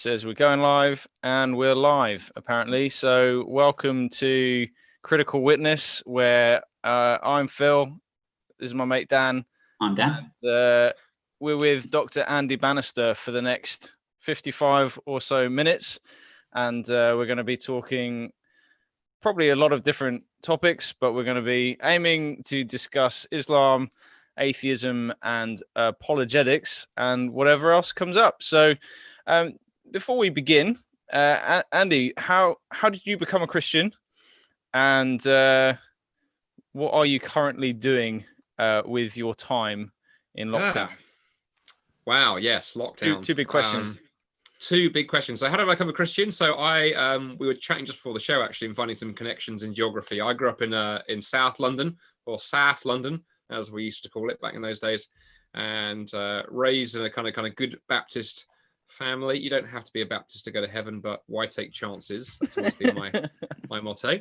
Says we're going live, and we're live apparently. So welcome to Critical Witness, where I'm Phil. This is my mate Dan. I'm Dan. And, we're with Dr. Andy Bannister for the next 55 or so minutes, and we're going to be talking probably a lot of different topics, but we're going to be aiming to discuss Islam, atheism, and apologetics, and whatever else comes up. So before we begin, Andy, how did you become a Christian, and what are you currently doing with your time in lockdown? Wow, yes, lockdown. Two big questions. Two big questions. So how did I become a Christian? So we were chatting just before the show, actually, and finding some connections in geography. I grew up in South London, or South London, as we used to call it back in those days, and raised in a kind of good Baptist family. You don't have to be a Baptist to go to heaven, but why take chances? That's always been my motto.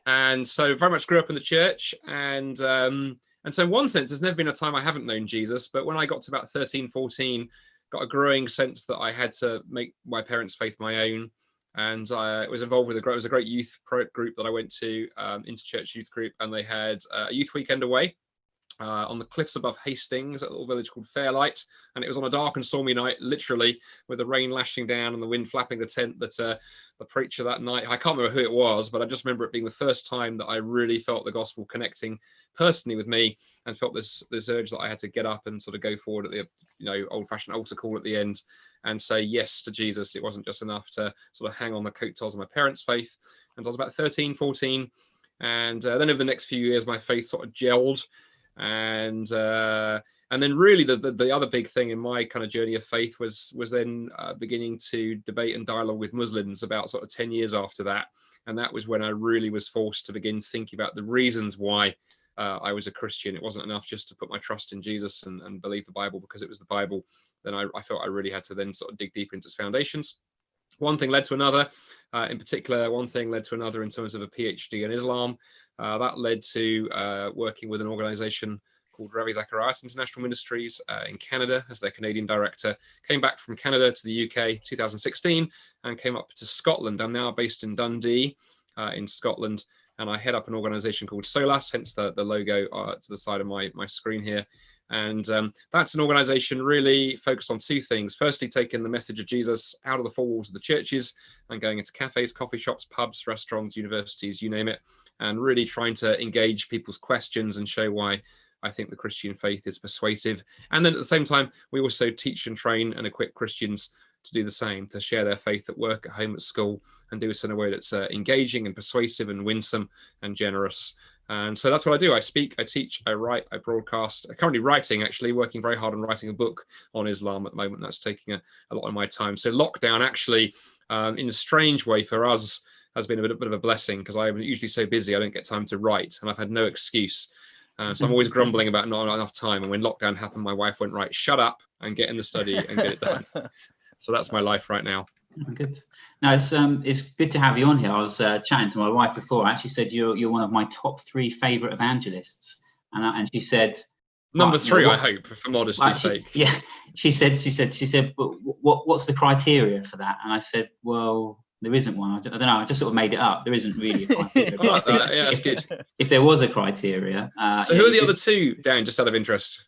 And so very much grew up in the church, and so in one sense, there's never been a time I haven't known Jesus. But when I got to about 13, 14, got a growing sense that I had to make my parents' faith my own. And I was involved with it was a great youth group that I went to, Interchurch Youth Group, and they had a youth weekend away on the cliffs above Hastings, a little village called Fairlight. And it was on a dark and stormy night, literally, with the rain lashing down and the wind flapping the tent, that the preacher that night, I can't remember who it was, but I just remember it being the first time that I really felt the gospel connecting personally with me, and felt this urge that I had to get up and sort of go forward at the old-fashioned altar call at the end and say yes to Jesus. It wasn't just enough to sort of hang on the coattails of my parents' faith. And I was about 13, 14. And then over the next few years, my faith sort of gelled. And then really the other big thing in my kind of journey of faith was then beginning to debate and dialogue with Muslims about sort of 10 years after that. And that was when I really was forced to begin thinking about the reasons why I was a Christian. It wasn't enough just to put my trust in Jesus and believe the Bible because it was the Bible. Then I felt I really had to then sort of dig deep into its foundations. One thing led to another. In particular, one thing led to another in terms of a PhD in Islam. That led to working with an organization called Ravi Zacharias International Ministries in Canada as their Canadian director. Came back from Canada to the UK 2016 and came up to Scotland. I'm now based in Dundee in Scotland, and I head up an organization called Solas, hence the logo to the side of my screen here. And that's an organization really focused on two things. Firstly, taking the message of Jesus out of the four walls of the churches and going into cafes, coffee shops, pubs, restaurants, universities, you name it, and really trying to engage people's questions and show why I think the Christian faith is persuasive. And then at the same time, we also teach and train and equip Christians to do the same, to share their faith at work, at home, at school, and do it in a way that's engaging and persuasive and winsome and generous. And so that's what I do. I speak, I teach, I write, I broadcast. I'm currently writing, actually, working very hard on writing a book on Islam at the moment. That's taking a lot of my time. So lockdown actually, in a strange way for us, has been a bit of a blessing, because I'm usually so busy I don't get time to write, and I've had no excuse. So I'm always grumbling about not enough time. And when lockdown happened, my wife went, right, shut up and get in the study and get it done. So that's my life right now. Good. No, it's good to have you on here. I was chatting to my wife before. I actually said you're one of my top 3 favorite evangelists, and she said number 3. I hope, for modesty's sake. Yeah, she said, but what's the criteria for that? And I said, well, there isn't one. I don't know. I just sort of made it up. There isn't really a criteria. I like that. Yeah, that's good. If there was a criteria, so who are the other two, Dan? Just out of interest.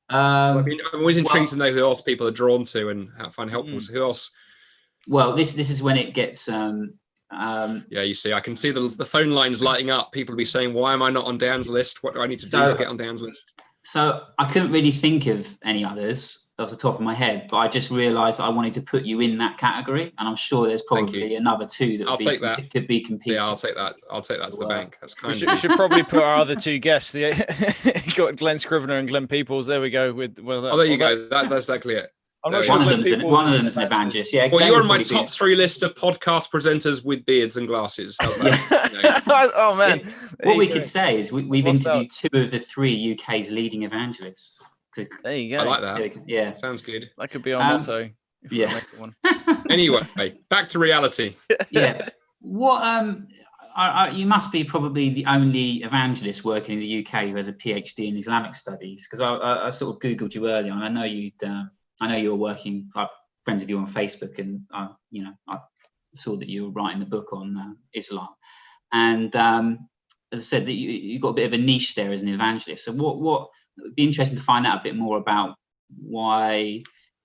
I'm always intrigued to know who else people are drawn to and find helpful. So who else? Well, this is when it gets. Yeah, you see, I can see the phone lines lighting up. People will be saying, "Why am I not on Dan's list? What do I need to do to get on Dan's list?" So I couldn't really think of any others off the top of my head, but I just realised I wanted to put you in that category, and I'm sure there's probably another 2 that could be competing. Yeah, I'll take that. I'll take that to the bank. That's kind. We should probably put our other 2 guests. You got Glenn Scrivener and Glenn Peoples. There we go. There you go. That's exactly it. I'm not sure one of them is an evangelist. Yeah. Well, you're on my top 3 list of podcast presenters with beards and glasses. Oh man! What we could say is we've interviewed 2 of the 3 UK's leading evangelists. There you go. I like that. Yeah, sounds good. That could be our motto. Yeah. Anyway, back to reality. Yeah. What you must be probably the only evangelist working in the UK who has a PhD in Islamic studies, because I sort of googled you earlier, and I know you were working friends of you on Facebook, and I saw that you were writing the book on Islam, and as I said, that you got a bit of a niche there as an evangelist. So what it'd be interesting to find out a bit more about why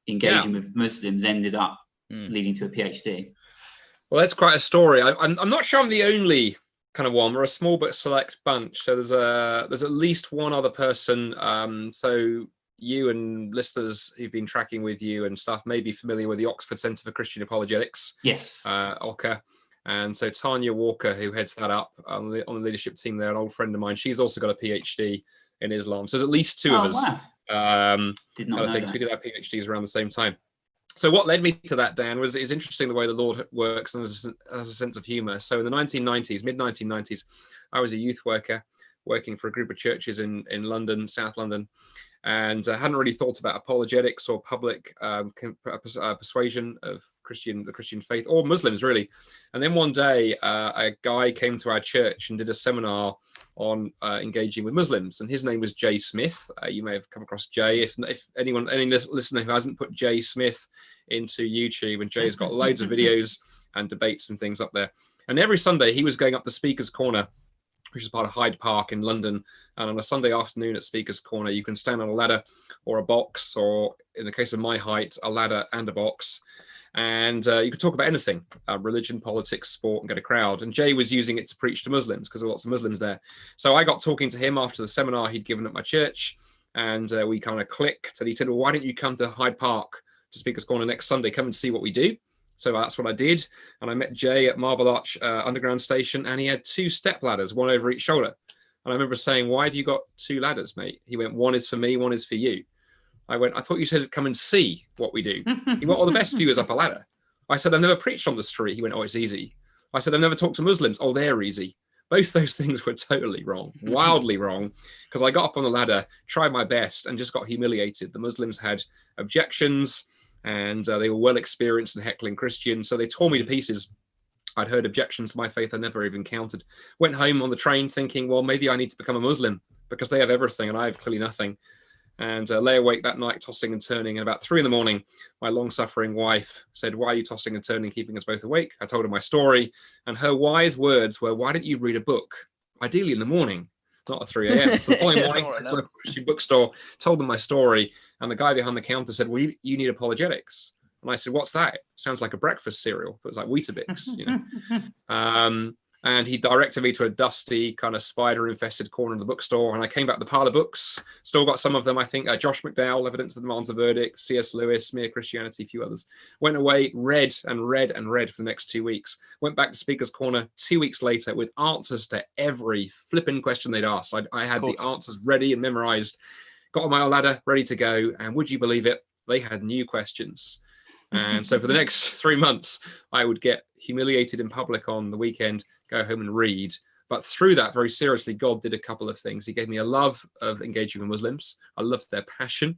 engaging with Muslims ended up leading to a PhD. Well, that's quite a story. I'm not sure I'm the only kind of one. We're a small but select bunch. So there's at least one other person. So you and listeners who've been tracking with you and stuff may be familiar with the Oxford Centre for Christian Apologetics. Yes. OCA. And so Tanya Walker, who heads that up on the leadership team there, an old friend of mine, she's also got a PhD in Islam. So there's at least two of us. Wow. Did not know that. We did our PhDs around the same time. So what led me to that, Dan, was it's interesting the way the Lord works and has a sense of humor. So in the 1990s, mid-1990s, I was a youth worker working for a group of churches in London, South London, and I hadn't really thought about apologetics or public persuasion of the Christian faith, or Muslims really. And then one day, a guy came to our church and did a seminar on engaging with Muslims, and his name was Jay Smith. You may have come across Jay. If any listener who hasn't put Jay Smith into YouTube, and Jay's got loads of videos and debates and things up there. And every Sunday he was going up the Speaker's Corner, which is part of Hyde Park in London. And on a Sunday afternoon at Speaker's Corner, you can stand on a ladder or a box, or in the case of my height, a ladder and a box. And you could talk about anything, religion, politics, sport, and get a crowd. And Jay was using it to preach to Muslims because there were lots of Muslims there. So I got talking to him after the seminar he'd given at my church, and we kind of clicked. And he said, well, why don't you come to Hyde Park to Speaker's Corner next Sunday? Come and see what we do. So that's what I did. And I met Jay at Marble Arch Underground Station, and he had 2 step ladders, one over each shoulder. And I remember saying, why have you got 2 ladders, mate? He went, one is for me, one is for you. I went, I thought you said come and see what we do. He went, well, the best view is up a ladder. I said, I've never preached on the street. He went, oh, it's easy. I said, I've never talked to Muslims. Oh, they're easy. Both those things were totally wrong, wildly wrong, because I got up on the ladder, tried my best, and just got humiliated. The Muslims had objections, and they were well experienced in heckling Christians, so they tore me to pieces. I'd heard objections to my faith I never even counted. Went home on the train thinking, well, maybe I need to become a Muslim because they have everything and I have clearly nothing. And lay awake that night, tossing and turning. And about 3 a.m, my long-suffering wife said, why are you tossing and turning, keeping us both awake? I told her my story, and her wise words were, why don't you read a book? Ideally in the morning, not at 3 a.m. So the following morning, I went to a Christian bookstore, told them my story, and the guy behind the counter said, well, you need apologetics. And I said, what's that? Sounds like a breakfast cereal. It was like Weetabix, you know. And he directed me to a dusty, kind of spider-infested corner of the bookstore. And I came back to the pile of books. Still got some of them, I think. Josh McDowell, Evidence That Demands a Verdict, C.S. Lewis, Mere Christianity, a few others. Went away, read and read and read for the next 2 weeks. Went back to Speaker's Corner 2 weeks later with answers to every flipping question they'd asked. I had the answers ready and memorized. Got on my ladder, ready to go. And would you believe it? They had new questions. And so for the next 3 months, I would get humiliated in public on the weekend, go home and read. But through that, very seriously, God did a couple of things. He gave me a love of engaging with Muslims. I loved their passion.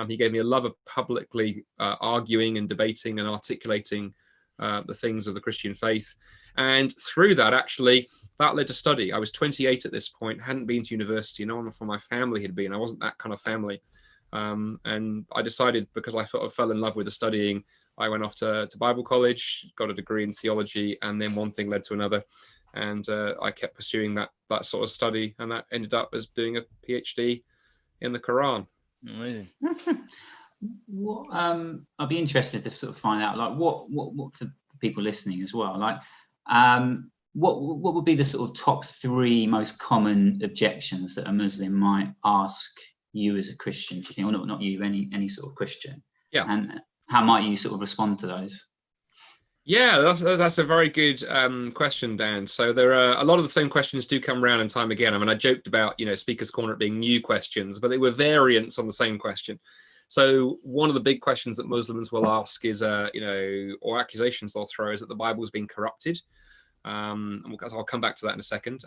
He gave me a love of publicly arguing and debating and articulating the things of the Christian faith. And through that, actually, that led to study. I was 28 at this point, hadn't been to university. No one from my family had been. I wasn't that kind of family. And I decided, because I sort of fell in love with the studying, I went off to Bible college, got a degree in theology, and then one thing led to another. And I kept pursuing that sort of study, and that ended up as doing a PhD in the Quran. Amazing. What I'd be interested to sort of find out, like, what for people listening as well, like, what would be the sort of top 3 most common objections that a Muslim might ask you as a Christian, do you think? Or not you, any sort of Christian? Yeah. And how might you sort of respond to those? Yeah, that's a very good question, Dan. So there are a lot of the same questions do come around and time again. I mean, I joked about, Speaker's Corner being new questions, but they were variants on the same question. So one of the big questions that Muslims will ask is, or accusations they'll throw, is that the Bible has been corrupted. I'll come back to that in a second.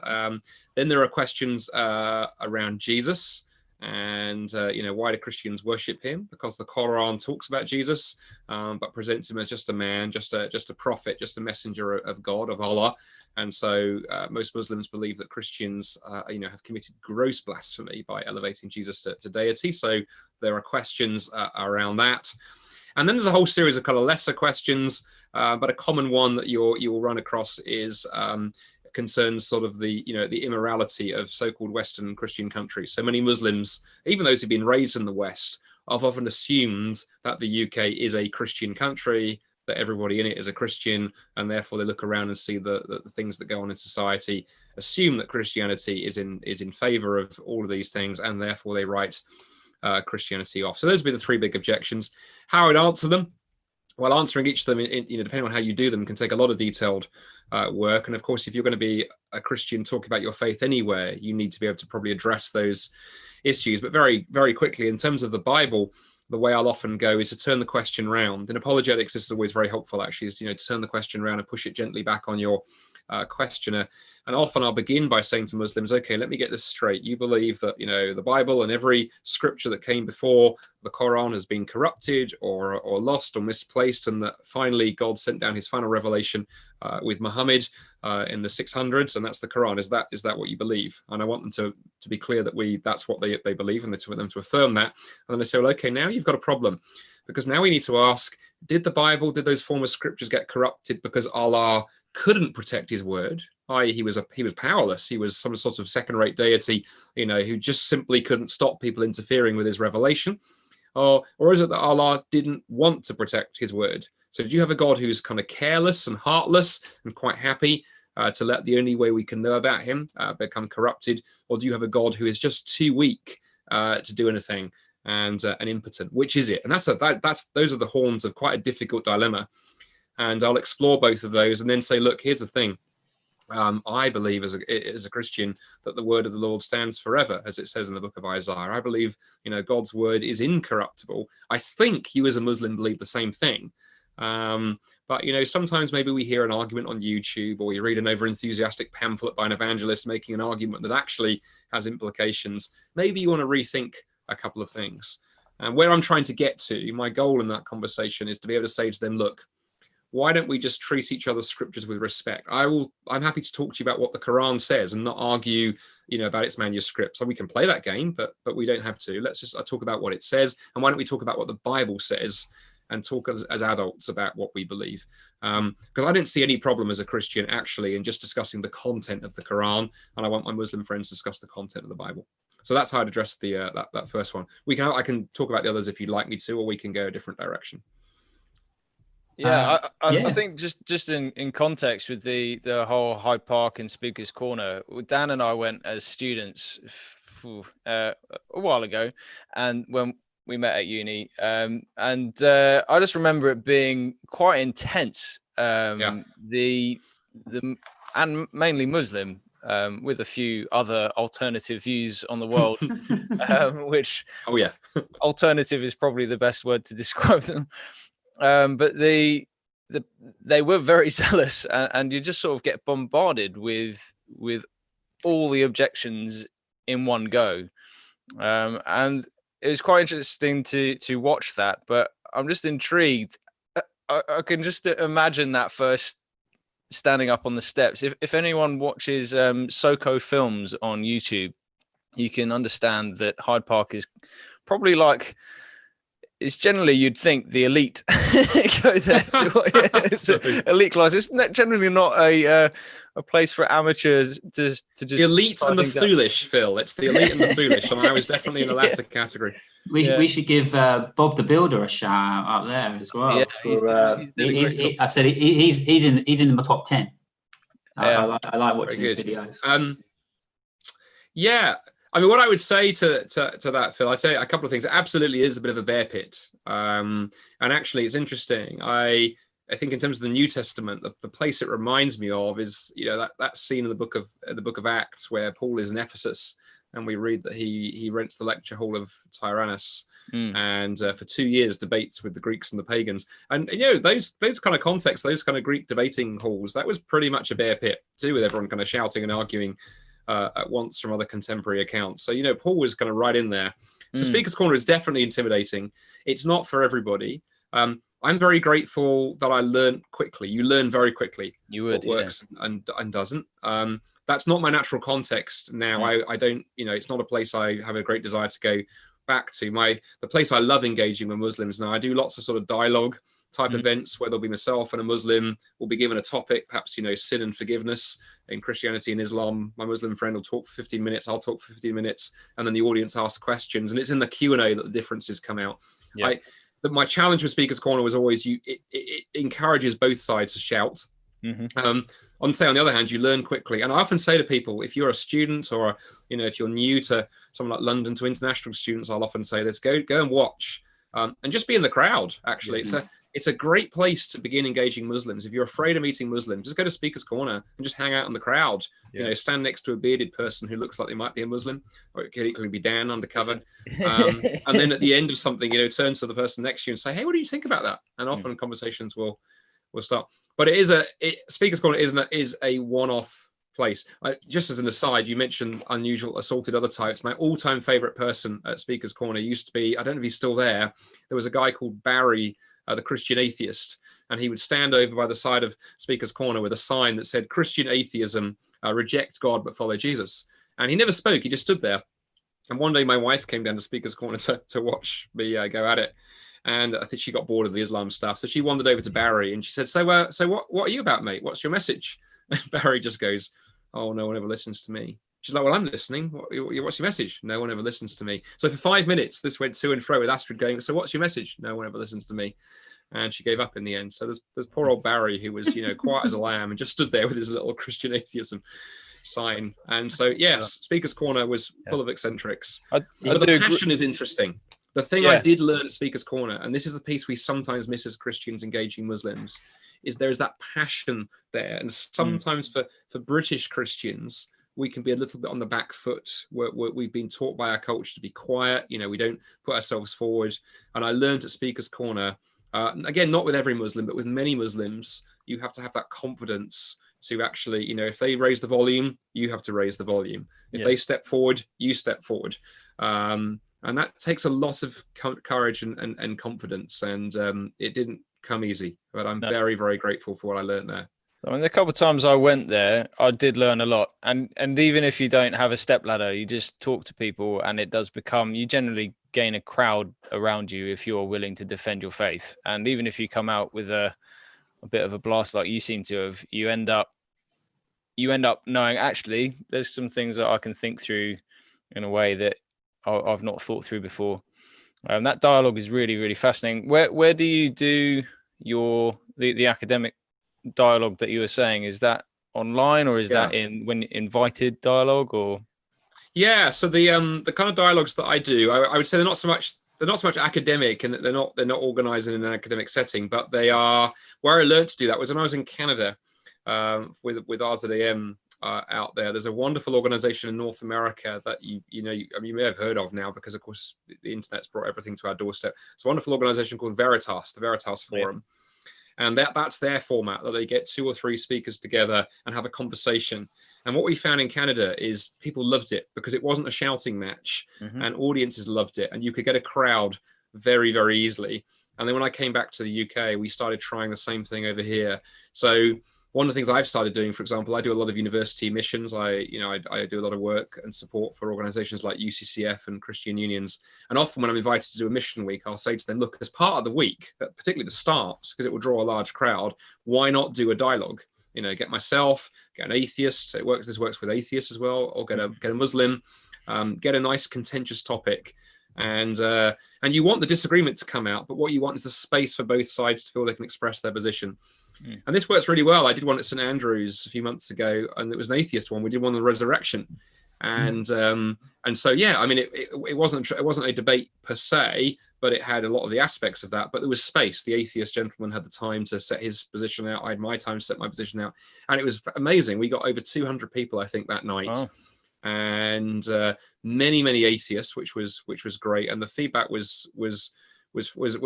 Then there are questions around Jesus. And why do Christians worship him? Because the Quran talks about Jesus, but presents him as just a man, just a prophet, just a messenger of God, of Allah. And so most Muslims believe that Christians have committed gross blasphemy by elevating Jesus to deity. So there are questions around that. And then there's a whole series of kind of lesser questions, but a common one that you'll run across is concerns sort of the immorality of so-called Western Christian countries. So many Muslims, even those who've been raised in the West, have often assumed that the UK is a Christian country, that everybody in it is a Christian, and therefore they look around and see the things that go on in society, assume that Christianity is in favor of all of these things, and therefore they write Christianity off. So those would be the three big objections. How I'd answer them? Well, answering each of them, depending on how you do them, can take a lot of detailed work. And of course, if you're going to be a Christian talking about your faith anywhere, you need to be able to probably address those issues. But very, very quickly, in terms of the Bible, the way I'll often go is to turn the question round. In apologetics, this is always very helpful, actually, is to turn the question around and push it gently back on your questioner. And often I'll begin by saying to Muslims, okay, let me get this straight. You believe that, the Bible and every scripture that came before the Quran has been corrupted or lost or misplaced, and that finally God sent down his final revelation with Muhammad in the 600s, and that's the Quran. Is that what you believe? And I want them to be clear that that's what they believe, and to them to affirm that. And then I say, well, okay, now you've got a problem, because now we need to ask, did those former scriptures get corrupted because Allah couldn't protect his word, i.e. he was powerless, he was some sort of second-rate deity, who just simply couldn't stop people interfering with his revelation, or is it that Allah didn't want to protect his word? So do you have a God who's kind of careless and heartless and quite happy to let the only way we can know about him become corrupted, or do you have a God who is just too weak to do anything and impotent? Which is it? And those are the horns of quite a difficult dilemma. And I'll explore both of those and then say, look, here's the thing. I believe as a Christian that the word of the Lord stands forever, as it says in the book of Isaiah. I believe, God's word is incorruptible. I think you as a Muslim believe the same thing. But, sometimes maybe we hear an argument on YouTube, or we read an over-enthusiastic pamphlet by an evangelist making an argument that actually has implications. Maybe you want to rethink a couple of things. And where I'm trying to get to, my goal in that conversation is to be able to say to them, look, why don't we just treat each other's scriptures with respect? I'm happy to talk to you about what the Quran says and not argue, about its manuscript. So we can play that game, but we don't have to. Let's just talk about what it says. And why don't we talk about what the Bible says and talk as adults about what we believe? Because I don't see any problem as a Christian actually in just discussing the content of the Quran. And I want my Muslim friends to discuss the content of the Bible. So that's how I'd address that first one. I can talk about the others if you'd like me to, or we can go a different direction. Yeah, I think just in context with the whole Hyde Park and Speaker's Corner, Dan and I went as students a while ago, and when we met at uni, and I just remember it being quite intense. The and mainly Muslim, with a few other alternative views on the world, which alternative is probably the best word to describe them. But they were very zealous, and you just sort of get bombarded with all the objections in one go, and it was quite interesting to watch that. But I'm just intrigued. I can just imagine that first standing up on the steps. If anyone watches Soko films on YouTube, you can understand that Hyde Park is probably like. It's generally, you'd think, the elite go there. It's elite class. It's generally not a place for amateurs to just the elite and the foolish, Phil. It's the elite and the foolish, and I was definitely in the latter category. We should give Bob the Builder a shout out up there as well. Yeah, I said he's in the top 10. I like watching his videos. I mean, what I would say to that, Phil, I'd say a couple of things. It absolutely is a bit of a bear pit. And actually, it's interesting. I think in terms of the New Testament, the place it reminds me of is, that scene in the book of Acts where Paul is in Ephesus, and we read that he rents the lecture hall of Tyrannus and for 2 years debates with the Greeks and the pagans. And those kind of contexts, those kind of Greek debating halls, that was pretty much a bear pit too, with everyone kind of shouting and arguing at once from other contemporary accounts. So Paul was kind of right in there. So Speaker's Corner is definitely intimidating. It's not for everybody. I'm very grateful that I learned quickly. You learn very quickly what works and doesn't. That's not my natural context now. I don't, it's not a place I have a great desire to go back to the place I love engaging with Muslims now. I do lots of sort of dialogue type events where there'll be myself and a Muslim will be given a topic, perhaps, sin and forgiveness in Christianity and Islam. My Muslim friend will talk for 15 minutes, I'll talk for 15 minutes, and then the audience asks questions, and it's in the Q&A that the differences come out. Yeah. My challenge with Speaker's Corner was always it encourages both sides to shout. On the other hand, you learn quickly. And I often say to people, if you're a student or, if you're new to somewhere like London, to international students, I'll often say this, go and watch and just be in the crowd, actually. It's a great place to begin engaging Muslims. If you're afraid of meeting Muslims, just go to Speaker's Corner and just hang out in the crowd. Stand next to a bearded person who looks like they might be a Muslim, or it could equally be Dan undercover. And then at the end of something, turn to the person next to you and say, hey, what do you think about that? And often conversations will start. But Speaker's Corner is a one-off place. Just as an aside, you mentioned unusual assaulted other types. My all-time favorite person at Speaker's Corner used to be, I don't know if he's still there, there was a guy called Barry, the Christian atheist, and he would stand over by the side of Speaker's Corner with a sign that said, Christian atheism, reject God but follow Jesus. And he never spoke, he just stood there. And one day my wife came down to Speaker's Corner to watch me go at it. And I think she got bored of the Islam stuff. So she wandered over to Barry and she said, so what are you about, mate? What's your message? And Barry just goes, oh, no one ever listens to me. She's like, well, I'm listening. What's your message? No one ever listens to me. So for 5 minutes, this went to and fro with Astrid going, so what's your message? No one ever listens to me. And she gave up in the end. So there's poor old Barry who was, quiet as a lamb and just stood there with his little Christian atheism sign. And so, yes, Speaker's Corner was full of eccentrics. But the passion is interesting. The thing I did learn at Speaker's Corner, and this is the piece we sometimes miss as Christians engaging Muslims, is there's that passion there. And sometimes for British Christians, we can be a little bit on the back foot. We've been taught by our culture to be quiet. We don't put ourselves forward. And I learned at Speaker's Corner, again, not with every Muslim, but with many Muslims, you have to have that confidence to actually, if they raise the volume, you have to raise the volume. If they step forward, you step forward. And that takes a lot of courage and confidence. And it didn't come easy, but I'm very, very grateful for what I learned there. I mean, the couple of times I went there, I did learn a lot. And even if you don't have a stepladder, you just talk to people and it does become, you generally gain a crowd around you if you're willing to defend your faith. And even if you come out with a bit of a blast like you seem to have, you end up knowing, actually, there's some things that I can think through in a way that I've not thought through before. That dialogue is really, really fascinating. Where do you do the academic dialogue that you were saying? Is that online or is that when invited dialogue or? Yeah, so the kind of dialogues that I do, I would say they're not so much academic, and they're not organized in an academic setting, but they are where I learned to do that was when I was in Canada with RZAM. Out there, there's a wonderful organization in North America that you may have heard of now, because of course the internet's brought everything to our doorstep. It's a wonderful organization called Veritas, the Veritas Forum. And that's their format, that they get 2 or 3 speakers together and have a conversation. And what we found in Canada is people loved it because it wasn't a shouting match, and audiences loved it, and you could get a crowd very, very easily. And then when I came back to the UK, we started trying the same thing over here. So one of the things I've started doing, for example, I do a lot of university missions. I do a lot of work and support for organizations like UCCF and Christian unions. And often when I'm invited to do a mission week, I'll say to them, look, as part of the week, particularly the start, because it will draw a large crowd, why not do a dialogue? Get myself, get an atheist. This works with atheists as well, or get a Muslim, get a nice contentious topic. And you want the disagreement to come out, but what you want is the space for both sides to feel they can express their position. And this works really well. I did one at St Andrews a few months ago, and it was an atheist one. We did one on the resurrection, and so I mean, it wasn't a debate per se, but it had a lot of the aspects of that. But there was space. The atheist gentleman had the time to set his position out. I had my time to set my position out, and it was amazing. We got over 200 people, I think, that night. Wow. And many atheists, which was great, and the feedback was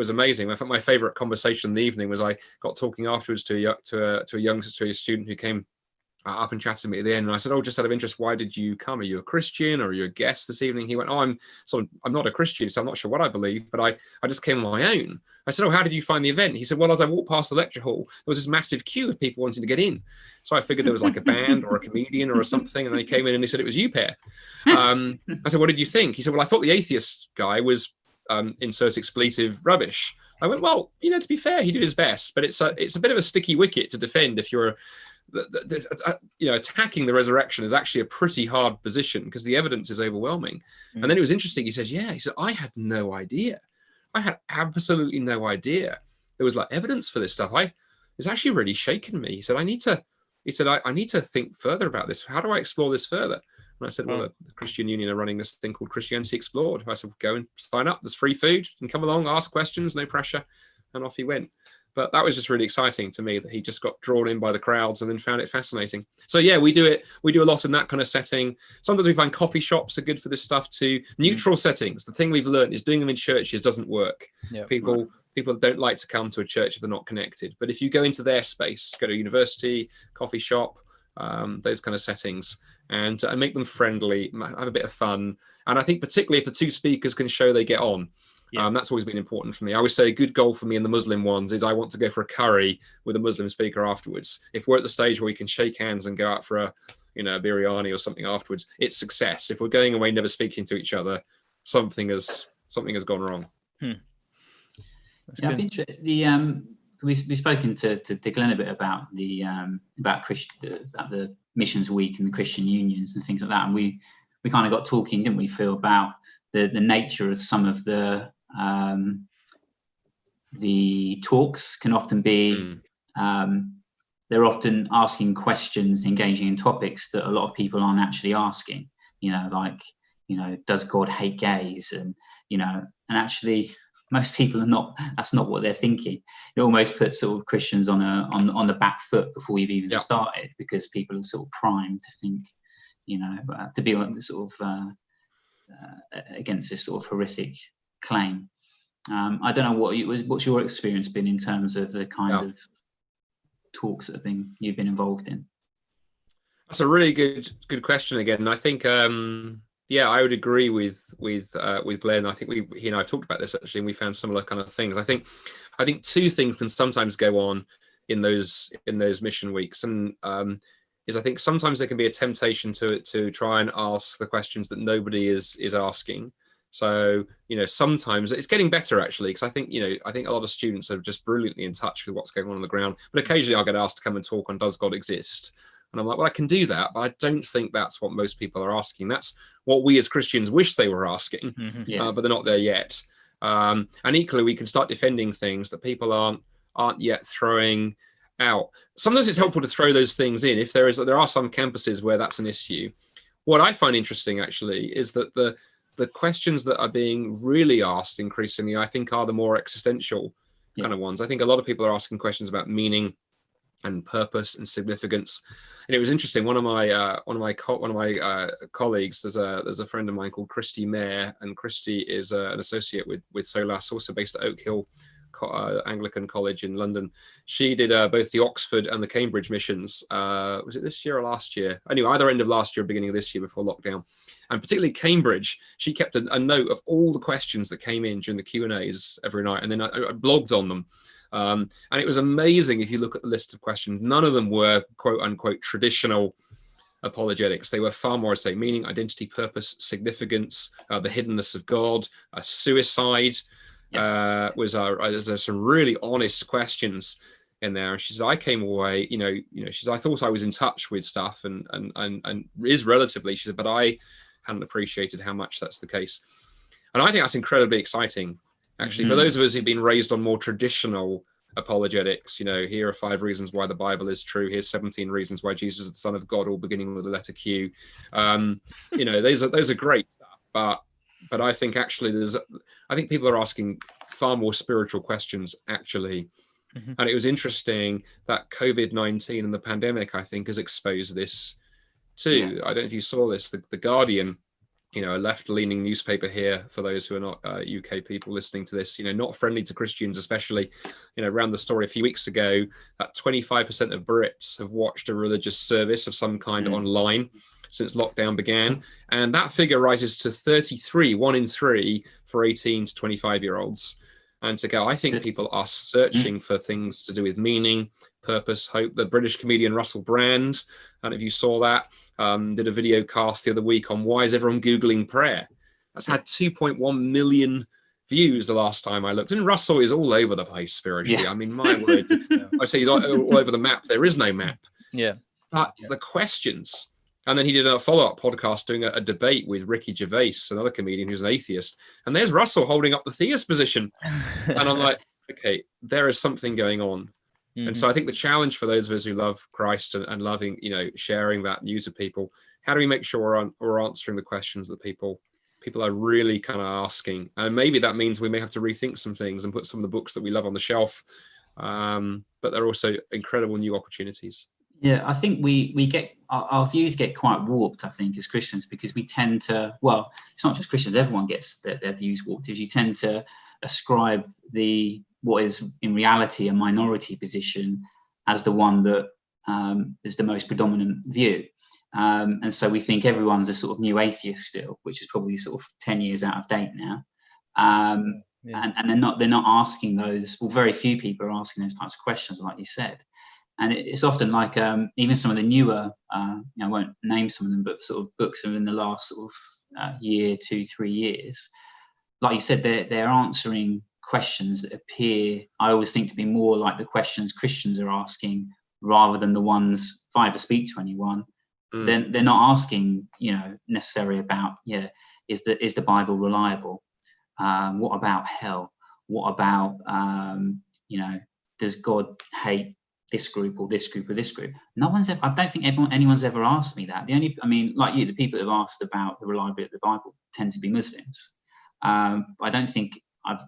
amazing. I think my favorite conversation in the evening was I got talking afterwards to a student who came up and chatted to me at the end, and I said, "Oh, just out of interest, why did you come? Are you a Christian, or are you a guest this evening?" He went, "Oh, I'm not a Christian, so I'm not sure what I believe, but I just came on my own." I said, "Oh, how did you find the event?" He said, "Well, as I walked past the lecture hall, there was this massive queue of people wanting to get in, so I figured there was like a band or a comedian or something, and they came in and they said it was you, Per." I said, "What did you think?" He said, "Well, I thought the atheist guy was insert expletive rubbish." I went, "Well, to be fair, he did his best, but it's a bit of a sticky wicket to defend if you're attacking the resurrection is actually a pretty hard position because the evidence is overwhelming." And then it was interesting. He said, I had no idea. I had absolutely no idea there was like evidence for this stuff. It's actually really shaken me. He said, I need to think further about this. How do I explore this further? And I said, well, the Christian Union are running this thing called Christianity Explored. I said, go and sign up. There's free food. You can come along, ask questions, no pressure. And off he went. But that was just really exciting to me that he just got drawn in by the crowds and then found it fascinating. So yeah, we do a lot in that kind of setting. Sometimes we find coffee shops are good for this stuff too. Neutral settings. The thing we've learned is doing them in churches doesn't work. People don't like to come to a church if they're not connected. But if you go into their space, go to university, coffee shop, those kind of settings, and make them friendly, have a bit of fun. And I think particularly if the two speakers can show they get on. That's always been important for me. I always say a good goal for me in the Muslim ones is I want to go for a curry with a Muslim speaker afterwards. If we're at the stage where we can shake hands and go out for a biryani or something afterwards, it's success. If we're going away never speaking to each other, something has gone wrong. I've been we've spoken to Glenn a bit about about the missions week and the Christian unions and things like that, and we kind of got talking, didn't we, Phil, about the nature of some of the talks can often be they're often asking questions, engaging in topics that a lot of people aren't actually asking, does God hate gays? And actually most people that's not what they're thinking. It almost puts sort of Christians on the back foot before we've even started, because people are sort of primed to think, to be on the sort of against this sort of horrific claim. I don't know what's your experience been in terms of the kind of talks that you've been involved in. That's a really good question again. And I think I would agree with Glenn. I think he and I talked about this actually, and we found similar kind of things. I think two things can sometimes go on in those mission weeks, and is I think sometimes there can be a temptation to try and ask the questions that nobody is asking. So sometimes it's getting better actually, because I think a lot of students are just brilliantly in touch with what's going on the ground. But occasionally I'll get asked to come and talk on does God exist, and I'm like, well, I can do that, but I don't think that's what most people are asking. That's what we as Christians wish they were asking, but they're not there yet. And equally, we can start defending things that people aren't yet throwing out. Sometimes it's helpful to throw those things in if there are some campuses where that's an issue. What I find interesting actually is that the questions that are being really asked increasingly, I think, are the more existential kind of ones. I think a lot of people are asking questions about meaning and purpose and significance. And it was interesting. One of my colleagues, there's a friend of mine called Christy Mayer, and Christy is an associate with Solas, also based at Oak Hill Anglican College in London. She did both the Oxford and the Cambridge missions. Was it this year or last year? Anyway, either end of last year or beginning of this year before lockdown. And particularly Cambridge, she kept a note of all the questions that came in during the Q&As every night, and then I blogged on them. And it was amazing if you look at the list of questions. None of them were quote unquote traditional apologetics. They were far more, say, meaning, identity, purpose, significance, the hiddenness of God, suicide. There's some really honest questions in there. And she said, I came away, she said, I thought I was in touch with stuff and is relatively, she said, but I hadn't appreciated how much that's the case. And I think that's incredibly exciting, actually, for those of us who've been raised on more traditional apologetics. Here are 5 reasons why the Bible is true. Here's 17 reasons why Jesus is the Son of God, all beginning with the letter Q. Those are great stuff, but I think actually I think people are asking far more spiritual questions actually. And it was interesting that COVID-19 and the pandemic, I think, has exposed this too. I don't know if you saw this. The Guardian you know, a left-leaning newspaper here, for those who are not UK people listening to this, you know, not friendly to Christians, especially, you know, around the story a few weeks ago that 25% of Brits have watched a religious service of some kind online since lockdown began. And that figure rises to 33, 1 in 3 for 18 to 25-year-olds. And to go, I think people are searching for things to do with meaning, purpose, hope. The British comedian Russell Brand, I don't know if you saw that, did a video cast the other week on why is everyone Googling prayer. That's had 2.1 million views the last time I looked. And Russell is all over the place spiritually. I mean, my word, I say he's all over the map. There is no map. But the questions. And then he did a follow-up podcast doing a debate with Ricky Gervais, another comedian who's an atheist. And there's Russell holding up the theist position. And I'm like, okay, there is something going on. And so I think the challenge for those of us who love Christ and loving, you know, sharing that news to people, how do we make sure we're answering the questions that people are really kind of asking? And maybe that means we may have to rethink some things and put some of the books that we love on the shelf. But there are also incredible new opportunities. Yeah, I think we get our views get quite warped, I think, as Christians, because we tend to, well, it's not just Christians, everyone gets their views warped, is you tend to ascribe what is in reality a minority position as the one that is the most predominant view. And so we think everyone's a sort of new atheist still, which is probably sort of 10 years out of date now. And they're not asking those, well, very few people are asking those types of questions, like you said. And it's often like even some of the newer, I won't name some of them, but sort of books in the last sort of year, 2, 3 years. Like you said, they're answering questions that appear, I always think, to be more like the questions Christians are asking rather than the ones, if I ever speak to anyone, then they're not asking, you know, necessarily about, is the Bible reliable? What about hell? What about, does God hate this group or this group or this group? I don't think anyone's ever asked me that. Like you, the people that have asked about the reliability of the Bible tend to be Muslims. I don't think I've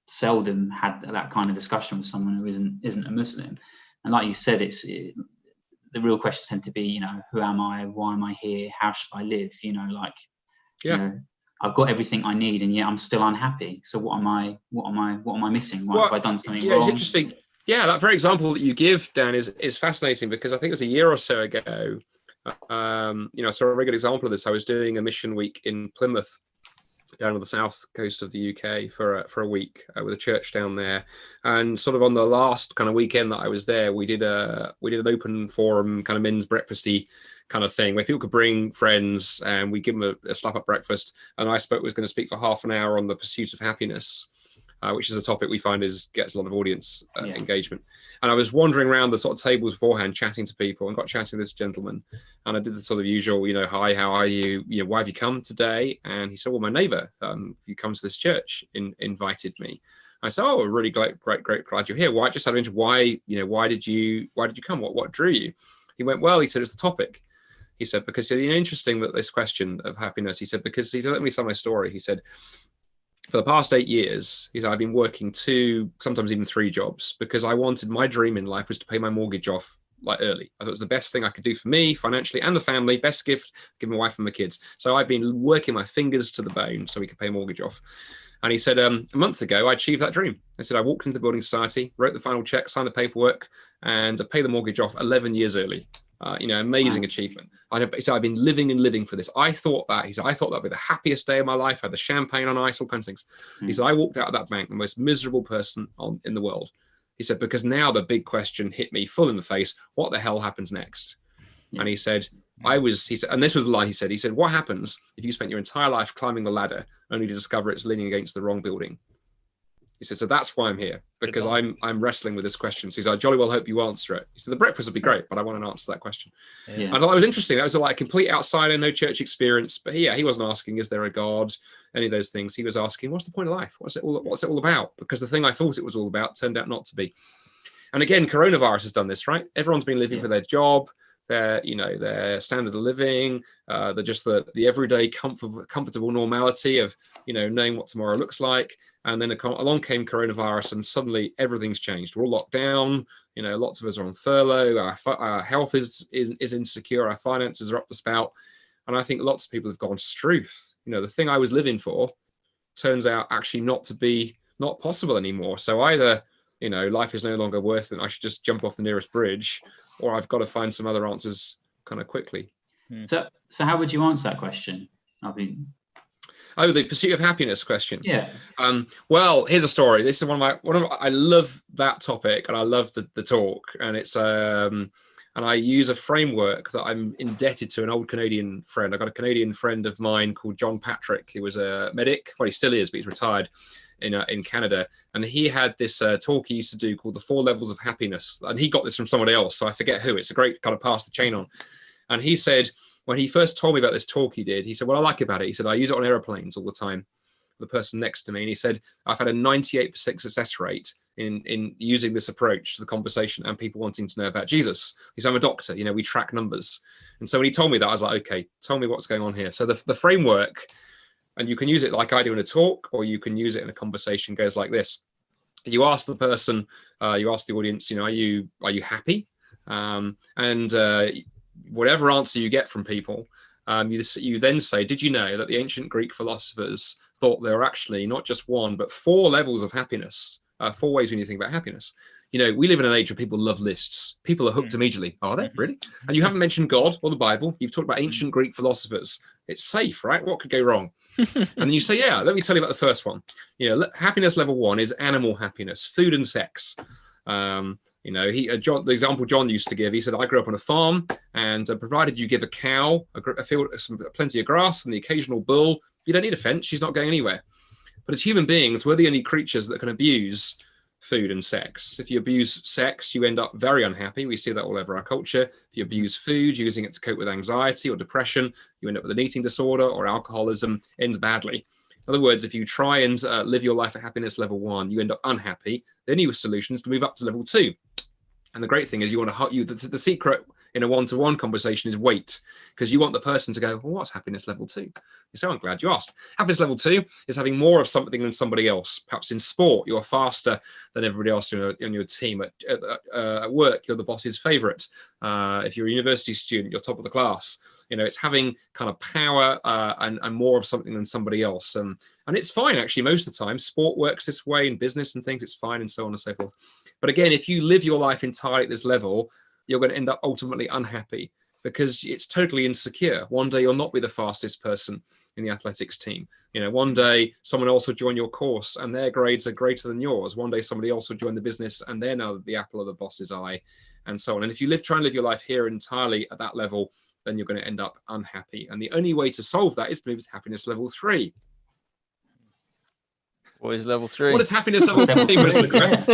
seldom had that kind of discussion with someone who isn't a Muslim. And like you said, the real questions tend to be, you know, who am I? Why am I here? How should I live? You know, like, you know, I've got everything I need, and yet I'm still unhappy. So what am I missing? Why have I done something wrong? It's interesting. Yeah, that very example that you give, Dan, is fascinating, because I think it was a year or so ago, I saw a very good example of this. I was doing a mission week in Plymouth, down on the south coast of the UK for a week with a church down there. And sort of on the last kind of weekend that I was there, we did an open forum kind of men's breakfasty kind of thing where people could bring friends and we give them a slap up breakfast. And I was going to speak for half an hour on the pursuit of happiness, which is a topic we find gets a lot of audience engagement. And I was wandering around the sort of tables beforehand, chatting to people, and got chatting to this gentleman. And I did the sort of usual, you know, hi, how are you? You know, why have you come today? And he said, well, my neighbor, who comes to this church, invited me. I said, oh, really great, glad you're here. Why? Just out of interest, why did you come? What drew you? He went, well, he said, it's the topic. He said, because, you know, interesting that this question of happiness, he said, let me tell my story. He said, for the past 8 years, he said, I've been working 2, sometimes even 3 jobs, because my dream in life was to pay my mortgage off like early. I thought it was the best thing I could do for me financially and the family, best gift, give my wife and my kids. So I've been working my fingers to the bone so we could pay mortgage off. And he said, a month ago, I achieved that dream. I said, I walked into the building society, wrote the final check, signed the paperwork, and paid the mortgage off 11 years early. Amazing achievement. So I've been living for this. He said, I thought that'd be the happiest day of my life. I had the champagne on ice, all kinds of things. He said, I walked out of that bank, the most miserable person in the world. He said, because now the big question hit me full in the face. What the hell happens next? And he said, and this was the line he said, what happens if you spent your entire life climbing the ladder only to discover it's leaning against the wrong building? He said, so that's why I'm here, because I'm wrestling with this question. So he's like, I jolly well hope you answer it. He said, the breakfast would be great, but I want an answer to that question. I thought that was interesting. That was like a complete outsider, no church experience. But he wasn't asking, is there a God? Any of those things. He was asking, what's the point of life? What's it all about? Because the thing I thought it was all about turned out not to be. And again, coronavirus has done this, right? Everyone's been living for their job, their standard of living, the everyday comfortable normality of, knowing what tomorrow looks like. And then along came coronavirus, and suddenly everything's changed. We're all locked down. Lots of us are on furlough. Our health is insecure. Our finances are up the spout. And I think lots of people have gone, Struth, the thing I was living for turns out actually not possible anymore. So either, life is no longer worth it, and I should just jump off the nearest bridge, or I've got to find some other answers kind of quickly. So how would you answer that question? Oh, the pursuit of happiness question. Yeah. Well, here's a story. This is I love that topic, and I love the talk, and it's and I use a framework that I'm indebted to an old Canadian friend. I got a Canadian friend of mine called John Patrick. He was a medic. Well, he still is, but he's retired in Canada. And he had this talk he used to do called the 4 Levels of Happiness. And he got this from somebody else, so I forget who. It's a great kind of pass the chain on. And he said, when he first told me about this talk he did, he said, what I like about it, he said, I use it on airplanes all the time. The person next to me, and he said, I've had a 98% success rate in using this approach to the conversation and people wanting to know about Jesus. He said, I'm a doctor, we track numbers. And so when he told me that, I was like, okay, tell me what's going on here. So the framework, and you can use it like I do in a talk, or you can use it in a conversation, goes like this. You ask the person, you ask the audience, are you happy? And whatever answer you get from people, you then say, did you know that the ancient Greek philosophers thought there were actually not just 1, but 4 levels of happiness, 4 ways when you think about happiness. We live in an age where people love lists. People are hooked immediately. Are they? Really? And you haven't mentioned God or the Bible. You've talked about ancient Greek philosophers. It's safe, right? What could go wrong? And then you say, yeah, let me tell you about the first one. Happiness level 1 is animal happiness, food and sex. The example John used to give, he said, I grew up on a farm, and provided you give a cow a field, plenty of grass and the occasional bull, you don't need a fence. She's not going anywhere. But as human beings, we're the only creatures that can abuse food and sex. If you abuse sex, you end up very unhappy. We see that all over our culture. If you abuse food, using it to cope with anxiety or depression, you end up with an eating disorder, or alcoholism ends badly. In other words, if you try and live your life at happiness level 1, you end up unhappy. The only solution is to move up to level 2. And the great thing is the secret in a one-to-one conversation is wait, because you want the person to go, well, what's happiness level 2? So I'm glad you asked. Happiness level 2 is having more of something than somebody else. Perhaps in sport, you're faster than everybody else on your team. At work, you're the boss's favorite. If you're a university student, you're top of the class. It's having kind of power and more of something than somebody else. And it's fine, actually, most of the time. Sport works this way, in business and things, it's fine, and so on and so forth. But again, if you live your life entirely at this level, you're going to end up ultimately unhappy, because it's totally insecure. One day you'll not be the fastest person in the athletics team. One day someone else will join your course and their grades are greater than yours. One day somebody else will join the business and they're now the apple of the boss's eye, and so on. And if you try and live your life here entirely at that level, then you're going to end up unhappy. And the only way to solve that is to move to happiness level 3. What is level 3? What is happiness level 3?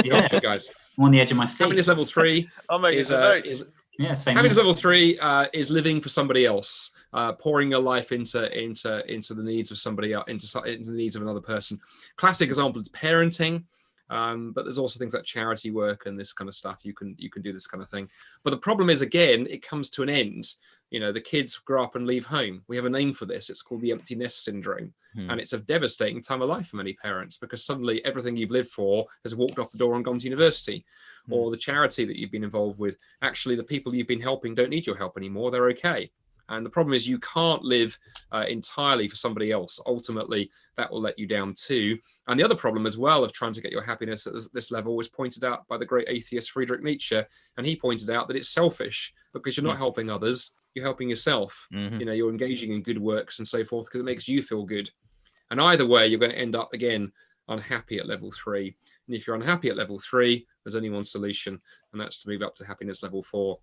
Yeah. Guys. I'm on the edge of my seat. Happiness level 3 I'll make it happiness level 3 is living for somebody else, pouring your life into the needs of somebody else, into the needs of another person. Classic example is parenting, but there's also things like charity work and this kind of stuff. You can do this kind of thing. But the problem is, again, it comes to an end. The kids grow up and leave home. We have a name for this. It's called the empty nest syndrome. And it's a devastating time of life for many parents, because suddenly everything you've lived for has walked off the door and gone to university. Or the charity that you've been involved with, actually the people you've been helping don't need your help anymore. They're okay. And the problem is you can't live entirely for somebody else. Ultimately, that will let you down too. And the other problem as well of trying to get your happiness at this level was pointed out by the great atheist Friedrich Nietzsche. And he pointed out that it's selfish, because you're not helping others, you're helping yourself. You're engaging in good works and so forth, because it makes you feel good. And either way, you're going to end up, again, unhappy at level 3. And if you're unhappy at level 3, there's only one solution, and that's to move up to happiness level 4.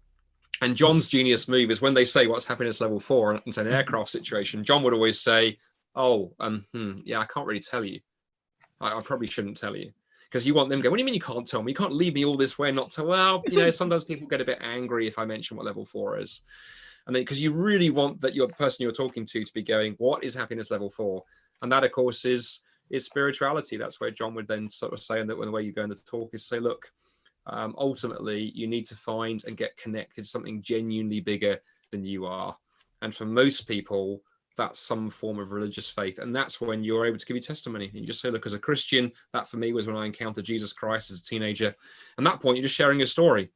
And John's genius move is when they say what's happiness level 4, and it's an aircraft situation, John would always say, yeah, I can't really tell you. I probably shouldn't tell you. Because you want them to go, what do you mean you can't tell me? You can't lead me all this way and not tell. Well, sometimes people get a bit angry if I mention what level 4 is. And then, because you really want that the person you're talking to be going, what is happiness level 4? And that, of course, is spirituality. That's where John would then sort of say, and that when the way you go in the talk is say, look, ultimately you need to find and get connected to something genuinely bigger than you are. And for most people, that's some form of religious faith. And that's when you're able to give your testimony. And you just say, look, as a Christian, that for me was when I encountered Jesus Christ as a teenager. And that point, you're just sharing your story.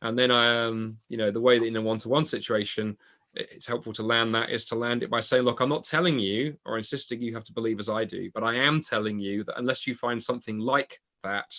And then, the way that in a one-to-one situation, it's helpful to land that is to land it by saying, look, I'm not telling you or insisting you have to believe as I do, but I am telling you that unless you find something like that,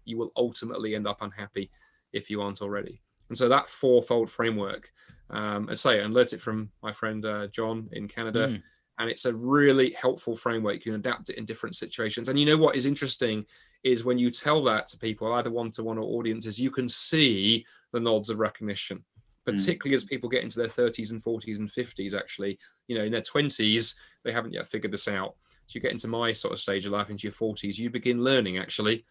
you will ultimately end up unhappy if you aren't already. And so that fourfold framework, I learnt it from my friend John in Canada, and it's a really helpful framework. You can adapt it in different situations. And you know what is interesting is when you tell that to people, either one-to-one or audiences, you can see the nods of recognition, particularly as people get into their 30s and 40s and 50s. Actually, you know, in their 20s, they haven't yet figured this out. So you get into my sort of stage of life, into your 40s, you begin learning, actually.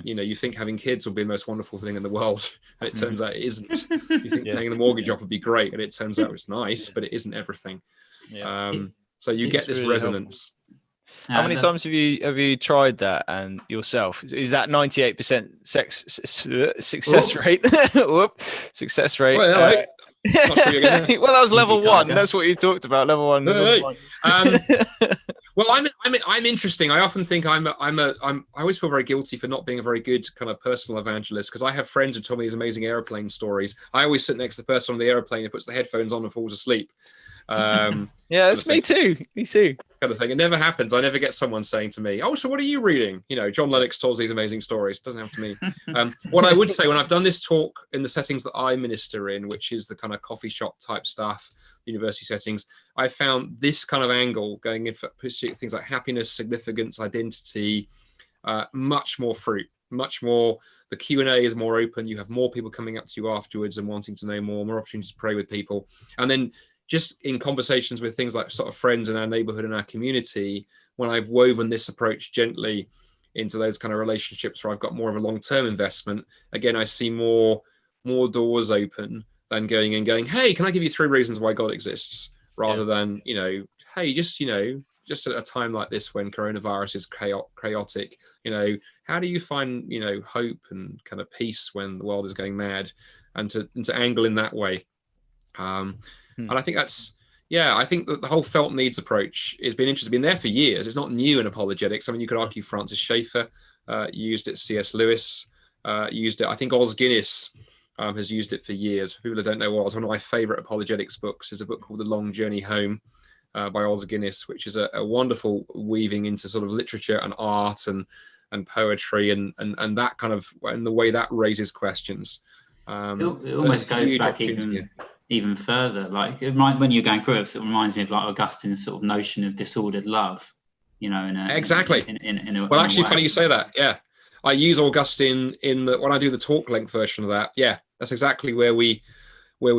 You know, you think having kids will be the most wonderful thing in the world, and it turns out it isn't. You think paying the mortgage off would be great, and it turns out it's nice, but it isn't everything. So you get this really resonance. How many times have you tried that and yourself? Is that 98% success rate? Success rate. Well, well, that was level one. That's what you talked about. Level one. Well, I'm interesting. I often think I always feel very guilty for not being a very good kind of personal evangelist, because I have friends who tell me these amazing airplane stories. I always sit next to the person on the airplane who puts the headphones on and falls asleep. Yeah, that's me too. Me too. Kind of thing. It never happens. I never get someone saying to me, "Oh, so what are you reading?" You know, John Lennox tells these amazing stories. It doesn't happen to me. What I would say, when I've done this talk in the settings that I minister in, which is the kind of coffee shop type stuff, university settings, I found this kind of angle going in for things like happiness, significance, identity, much more fruit. Much more, the Q&A is more open. You have more people coming up to you afterwards and wanting to know more opportunities to pray with people. And then just in conversations with things like sort of friends in our neighborhood and our community, when I've woven this approach gently into those kind of relationships where I've got more of a long-term investment, again, I see more doors open than going, hey, can I give you 3 reasons why God exists? Rather than, you know, hey, just at a time like this when coronavirus is chaotic, you know, how do you find, you know, hope and kind of peace when the world is going mad, and to angle in that way. And I think that's, I think that the whole felt needs approach has been interesting, been there for years. It's not new in apologetics. I mean, you could argue Francis Schaeffer used it, C.S. Lewis used it. I think Os Guinness has used it for years. For people who don't know Os, one of my favorite apologetics books is a book called The Long Journey Home by Os Guinness, which is a wonderful weaving into sort of literature and art and poetry and that kind of, and the way that raises questions. It almost goes back even further. Like when you're going through it, it reminds me of like Augustine's sort of notion of disordered love, you know. Exactly. Well, actually, it's funny you say that. Yeah, I use Augustine when I do the talk length version of that. Yeah, that's exactly where we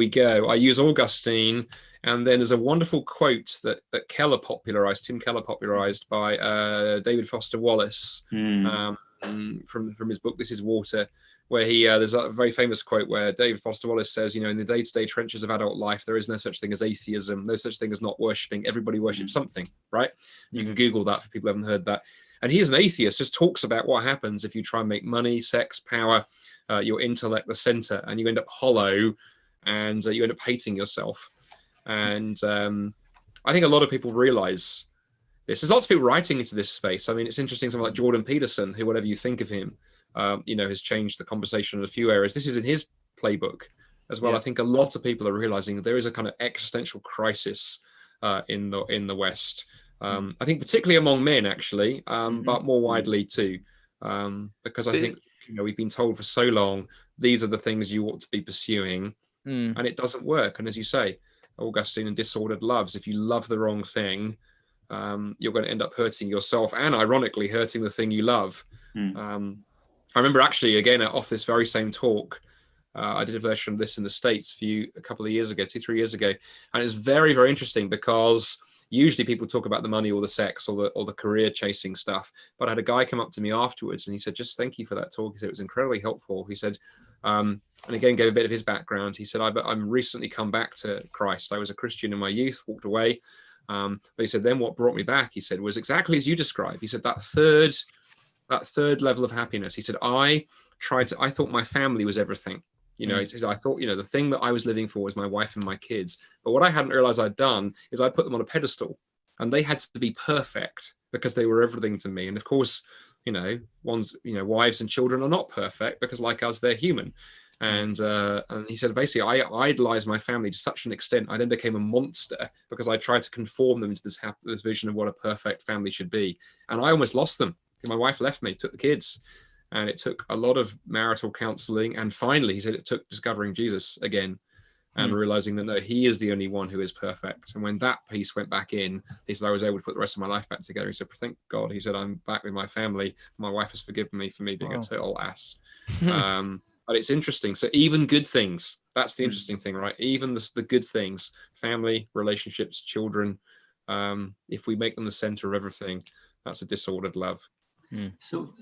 go. I use Augustine, and then there's a wonderful quote that Tim Keller popularized by David Foster Wallace from his book This Is Water, where there's a very famous quote where David Foster Wallace says, you know, in the day-to-day trenches of adult life, there is no such thing as atheism, no such thing as not worshipping. Everybody worships something, right? You can Google that for people who haven't heard that. And he, as an atheist, just talks about what happens if you try and make money, sex, power, your intellect the center, and you end up hollow, and you end up hating yourself. And I think a lot of people realize this. There's lots of people writing into this space. I mean, it's interesting, someone like Jordan Peterson, who, whatever you think of him, you know, has changed the conversation in a few areas. This is in his playbook as well. I think a lot of people are realizing there is a kind of existential crisis in the West. I think particularly among men, actually, but more widely too, because I think, you know, we've been told for so long these are the things you ought to be pursuing, and it doesn't work. And as you say, Augustine and disordered loves, if you love the wrong thing, you're going to end up hurting yourself and, ironically, hurting the thing you love. I remember actually, again, off this very same talk, I did a version of this in the States a couple of years ago, 2-3 years ago. And it's very, very interesting because usually people talk about the money or the sex or the career chasing stuff. But I had a guy come up to me afterwards and he said, just thank you for that talk. He said, it was incredibly helpful. He said, and again, gave a bit of his background. He said, I'm recently come back to Christ. I was a Christian in my youth, walked away. But he said, then what brought me back, he said, was exactly as you described. He said, that third level of happiness. He said, I thought my family was everything. You know, he says, I thought, you know, the thing that I was living for was my wife and my kids. But what I hadn't realized I'd done is I put them on a pedestal, and they had to be perfect because they were everything to me. And of course, you know, wives and children are not perfect because, like us, they're human. And he said, basically, I idolized my family to such an extent, I then became a monster because I tried to conform them to this vision of what a perfect family should be. And I almost lost them. My wife left me, took the kids. And it took a lot of marital counseling. And finally, he said it took discovering Jesus again and realizing that, no, he is the only one who is perfect. And when that piece went back in, he said, I was able to put the rest of my life back together. He said, thank God. He said, I'm back with my family. My wife has forgiven me for me being a total ass. But it's interesting. So even good things, that's the interesting thing, right? Even the good things, family, relationships, children, if we make them the center of everything, that's a disordered love. So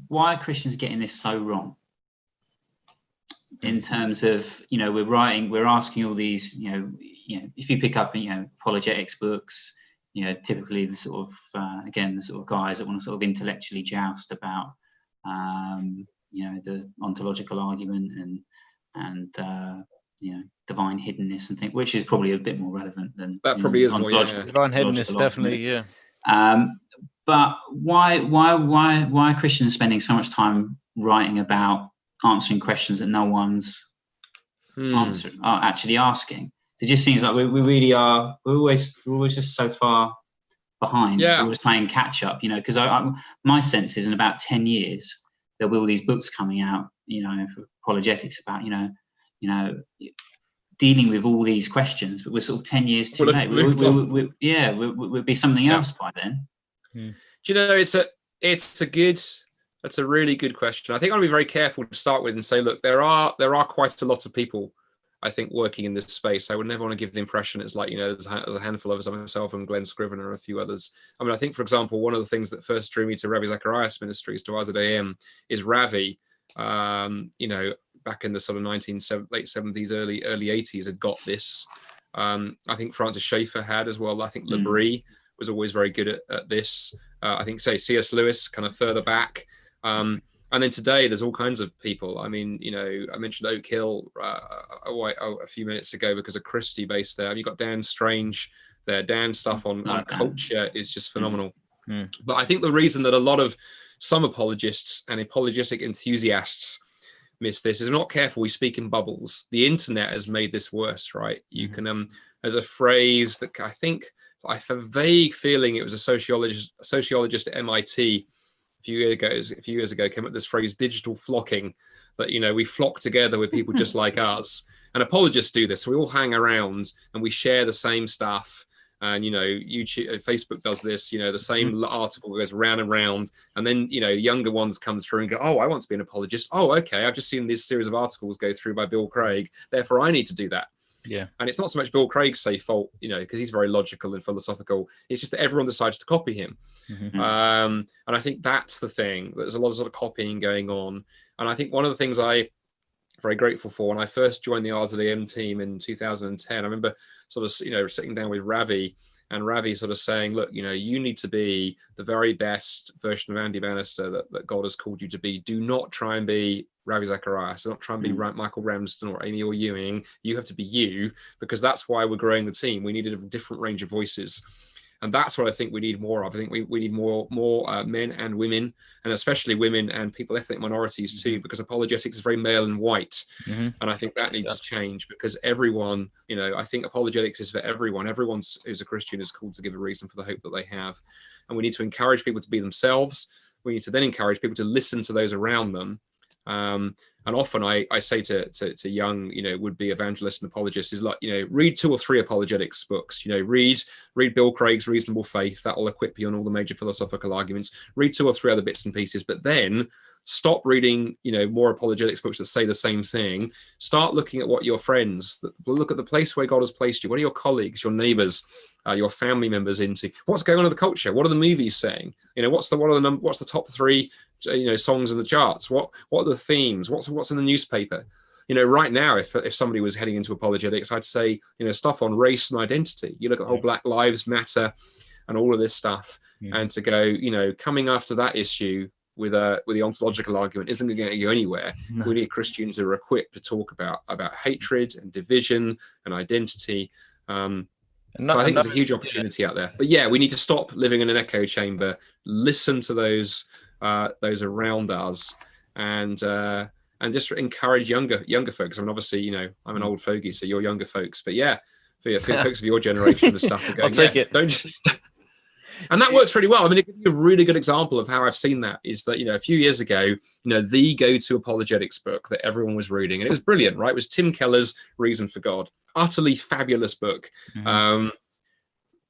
why are Christians getting this so wrong? In terms of, we're asking all these, if you pick up, apologetics books, typically the sort of, again, the sort of guys that want to sort of intellectually joust about, the ontological argument and divine hiddenness and things, which is probably a bit more relevant than that probably is more, divine hiddenness, definitely, but why are Christians spending so much time writing about answering questions that no one's actually asking? It just seems like we really are. We're always just so far behind. We're always playing catch up, because my sense is in about 10 years there'll be all these books coming out, for apologetics about dealing with all these questions, but we're sort of 10 years too late. We'll be something else by then. Do you know, that's a really good question. I think I'll be very careful to start with and say, look, there are quite a lot of people, I think, working in this space. I would never want to give the impression it's like, there's a handful of us, myself and Glenn Scrivener and a few others. I mean, I think, for example, one of the things that first drew me to Ravi Zacharias ministries, to RZAM, is Ravi, back in the sort of late 70s, early 80s, had got this. I think Francis Schaeffer had as well. I think Labrie was always very good at this. I think, say, C.S. Lewis, kind of further back. And then today, there's all kinds of people. I mean, I mentioned Oak Hill a few minutes ago because of Christie based there. You've got Dan Strange there. Dan's stuff on culture is just phenomenal. But I think the reason that some apologists and apologetic enthusiasts miss this is, we're not careful, we speak in bubbles. The internet has made this worse, right? You can, there's a phrase that I think, I have a vague feeling it was a sociologist at MIT a few years ago came up with this phrase, digital flocking, that, we flock together with people just like us. And apologists do this. So we all hang around and we share the same stuff. And, YouTube, Facebook does this, the same article goes round and round. And then, younger ones come through and go, oh, I want to be an apologist. Oh, okay, I've just seen this series of articles go through by Bill Craig. Therefore, I need to do that. Yeah. And it's not so much Bill Craig's fault, because he's very logical and philosophical. It's just that everyone decides to copy him. And I think that's the thing. There's a lot of sort of copying going on. And I think one of the things I'm very grateful for, when I first joined the RZAM team in 2010, I remember sort of, sitting down with Ravi, and Ravi sort of saying, look, you need to be the very best version of Andy Bannister that God has called you to be. Do not try and be Ravi Zacharias. Do not try and be Michael Ramsden or Amy or Ewing. You have to be you, because that's why we're growing the team. We needed a different range of voices. And that's what I think we need more of. I think we need more men and women, and especially women and people, ethnic minorities too, because apologetics is very male and white. And I think that needs to change, because everyone, I think apologetics is for everyone. Everyone who's a Christian is called to give a reason for the hope that they have. And we need to encourage people to be themselves. We need to then encourage people to listen to those around them. And often I say to young, would-be evangelists and apologists is like, read 2 or 3 apologetics books, read Bill Craig's Reasonable Faith. That'll equip you on all the major philosophical arguments. Read 2 or 3 other bits and pieces, but then stop reading, more apologetics books that say the same thing. Start looking at what your friends, look at the place where God has placed you. What are your colleagues, your neighbors, your family members into? What's going on in the culture? What are the movies saying? What's the top 3 songs in the charts? What are the themes? What's in the newspaper? Right now, if somebody was heading into apologetics, I'd say, stuff on race and identity. You look at the whole Black Lives Matter and all of this stuff, and to go, coming after that issue with the ontological argument isn't going to get you anywhere. We need Christians who are equipped to talk about hatred and division and identity. So I think there's a huge opportunity out there. But we need to stop living in an echo chamber, listen to those around us, and and just encourage younger folks. I mean, obviously, you know, I'm an old fogey, so you're younger folks, but yeah, for folks of your generation and stuff, are going, I'll take it. Don't just. And that works really well. I mean, it gives you a really good example of how I've seen that is that, you know, a few years ago, you know, the go-to apologetics book that everyone was reading, and it was brilliant, right? It was Tim Keller's Reason for God. Utterly fabulous book.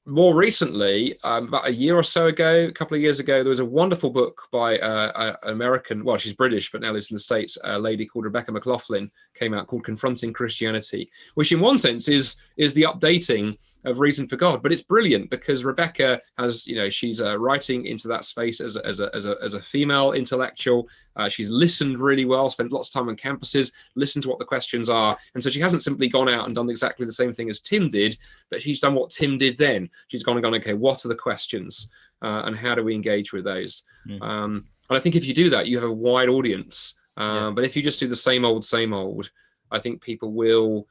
More recently, about a year or so ago, a couple of years ago, there was a wonderful book by an American, well, she's British, but now lives in the States, a lady called Rebecca McLaughlin, came out, called Confronting Christianity, which in one sense is the updating of Reason for God. But it's brilliant because Rebecca has, you know, she's writing into that space as a female intellectual. She's listened really well, spent lots of time on campuses, listened to what the questions are. And so she hasn't simply gone out and done exactly the same thing as Tim did, but she's done what Tim did then. She's gone, okay, what are the questions and how do we engage with those? And I think if you do that, you have a wide audience. But if you just do the same old, I think people will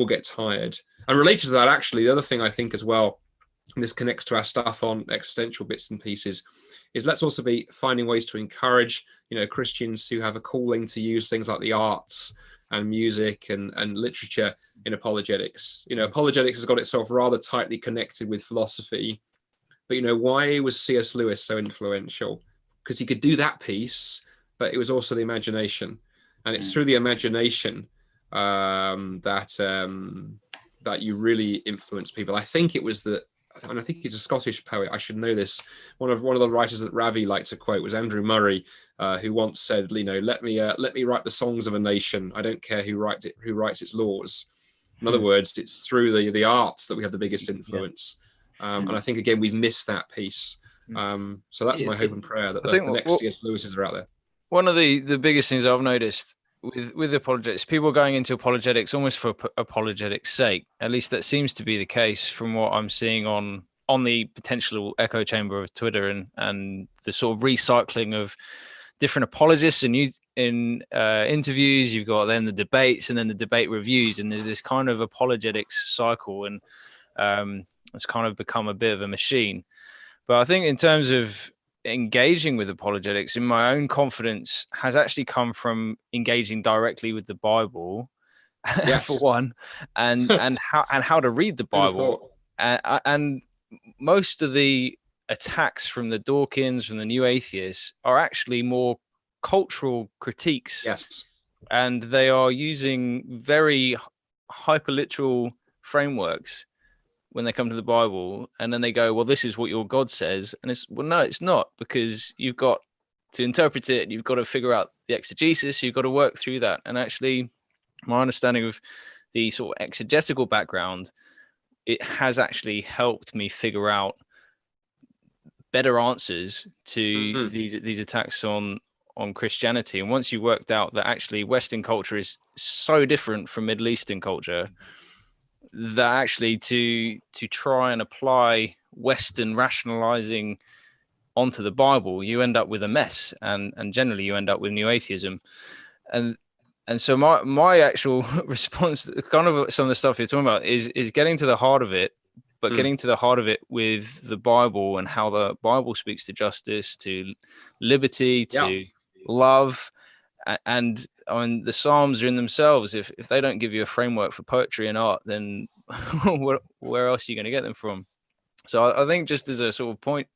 get tired. And related to that, actually, the other thing I think as well, and this connects to our stuff on existential bits and pieces, is let's also be finding ways to encourage, you know, Christians who have a calling to use things like the arts and music and literature in apologetics. You know, apologetics has got itself rather tightly connected with philosophy. But, you know, why was C.S. Lewis so influential? Because he could do that piece, but it was also the imagination. And it's through the imagination that you really influence people. I think it was and I think he's a Scottish poet, I should know this. One of the writers that Ravi liked to quote was Andrew Murray, who once said, you know, let me write the songs of a nation. I don't care who writes its laws. In other words, it's through the arts that we have the biggest influence. And I think, again, we've missed that piece. So that's my hope and prayer that the next C.S. Lewis's are out there. One of the biggest things I've noticed with apologetics, people are going into apologetics almost for apologetics' sake. At least that seems to be the case from what I'm seeing on the potential echo chamber of Twitter and the sort of recycling of different apologists and in interviews. You've got then the debates and then the debate reviews, and there's this kind of apologetics cycle, and it's kind of become a bit of a machine. But I think in terms of engaging with apologetics, in my own confidence has actually come from engaging directly with the Bible, for one, and how to read the Bible, and most of the attacks from the Dawkins, from the new atheists, are actually more cultural critiques. And they are using very hyperliteral frameworks when they come to the Bible, and then they go, well, this is what your God says. And it's, well, no, it's not, because you've got to interpret it. You've got to figure out the exegesis. You've got to work through that. And actually, my understanding of the sort of exegetical background, it has actually helped me figure out better answers to these attacks on Christianity. And once you worked out that actually Western culture is so different from Middle Eastern culture, that actually to try and apply Western rationalizing onto the Bible, you end up with a mess, and generally you end up with new atheism. And so my actual response, kind of some of the stuff you're talking about, is getting to the heart of it, but getting to the heart of it with the Bible and how the Bible speaks to justice, to liberty, to love. And I mean, the Psalms are in themselves. If they don't give you a framework for poetry and art, then where else are you going to get them from? So I think, just as a sort of point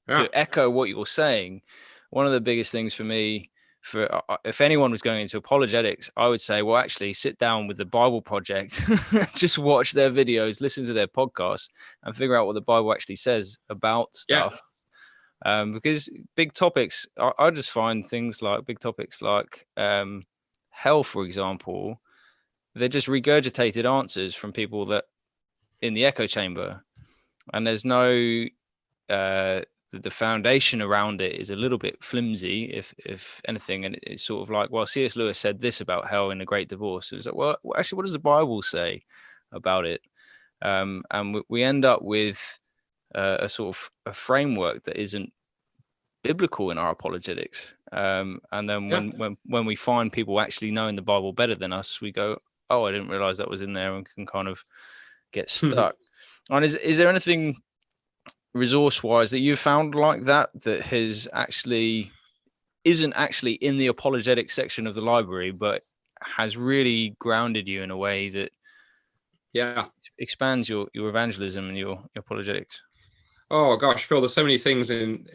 to echo what you're saying, one of the biggest things for me, for if anyone was going into apologetics, I would say, well, actually sit down with the Bible Project, just watch their videos, listen to their podcasts, and figure out what the Bible actually says about stuff. Because big topics, I just find things like big topics like hell, for example, they're just regurgitated answers from people that in the echo chamber, and there's no the foundation around it is a little bit flimsy, if anything. And it's sort of like, well, C.S. Lewis said this about hell in The Great Divorce. It's like, well, actually, what does the Bible say about it? And we end up with a sort of a framework that isn't biblical in our apologetics. And then when we find people actually knowing the Bible better than us, we go, oh, I didn't realize that was in there, and can kind of get stuck. And is there anything resource wise that you've found like that has actually isn't actually in the apologetics section of the library, but has really grounded you in a way that expands your evangelism and your apologetics? Oh gosh, Phil, there's so many things in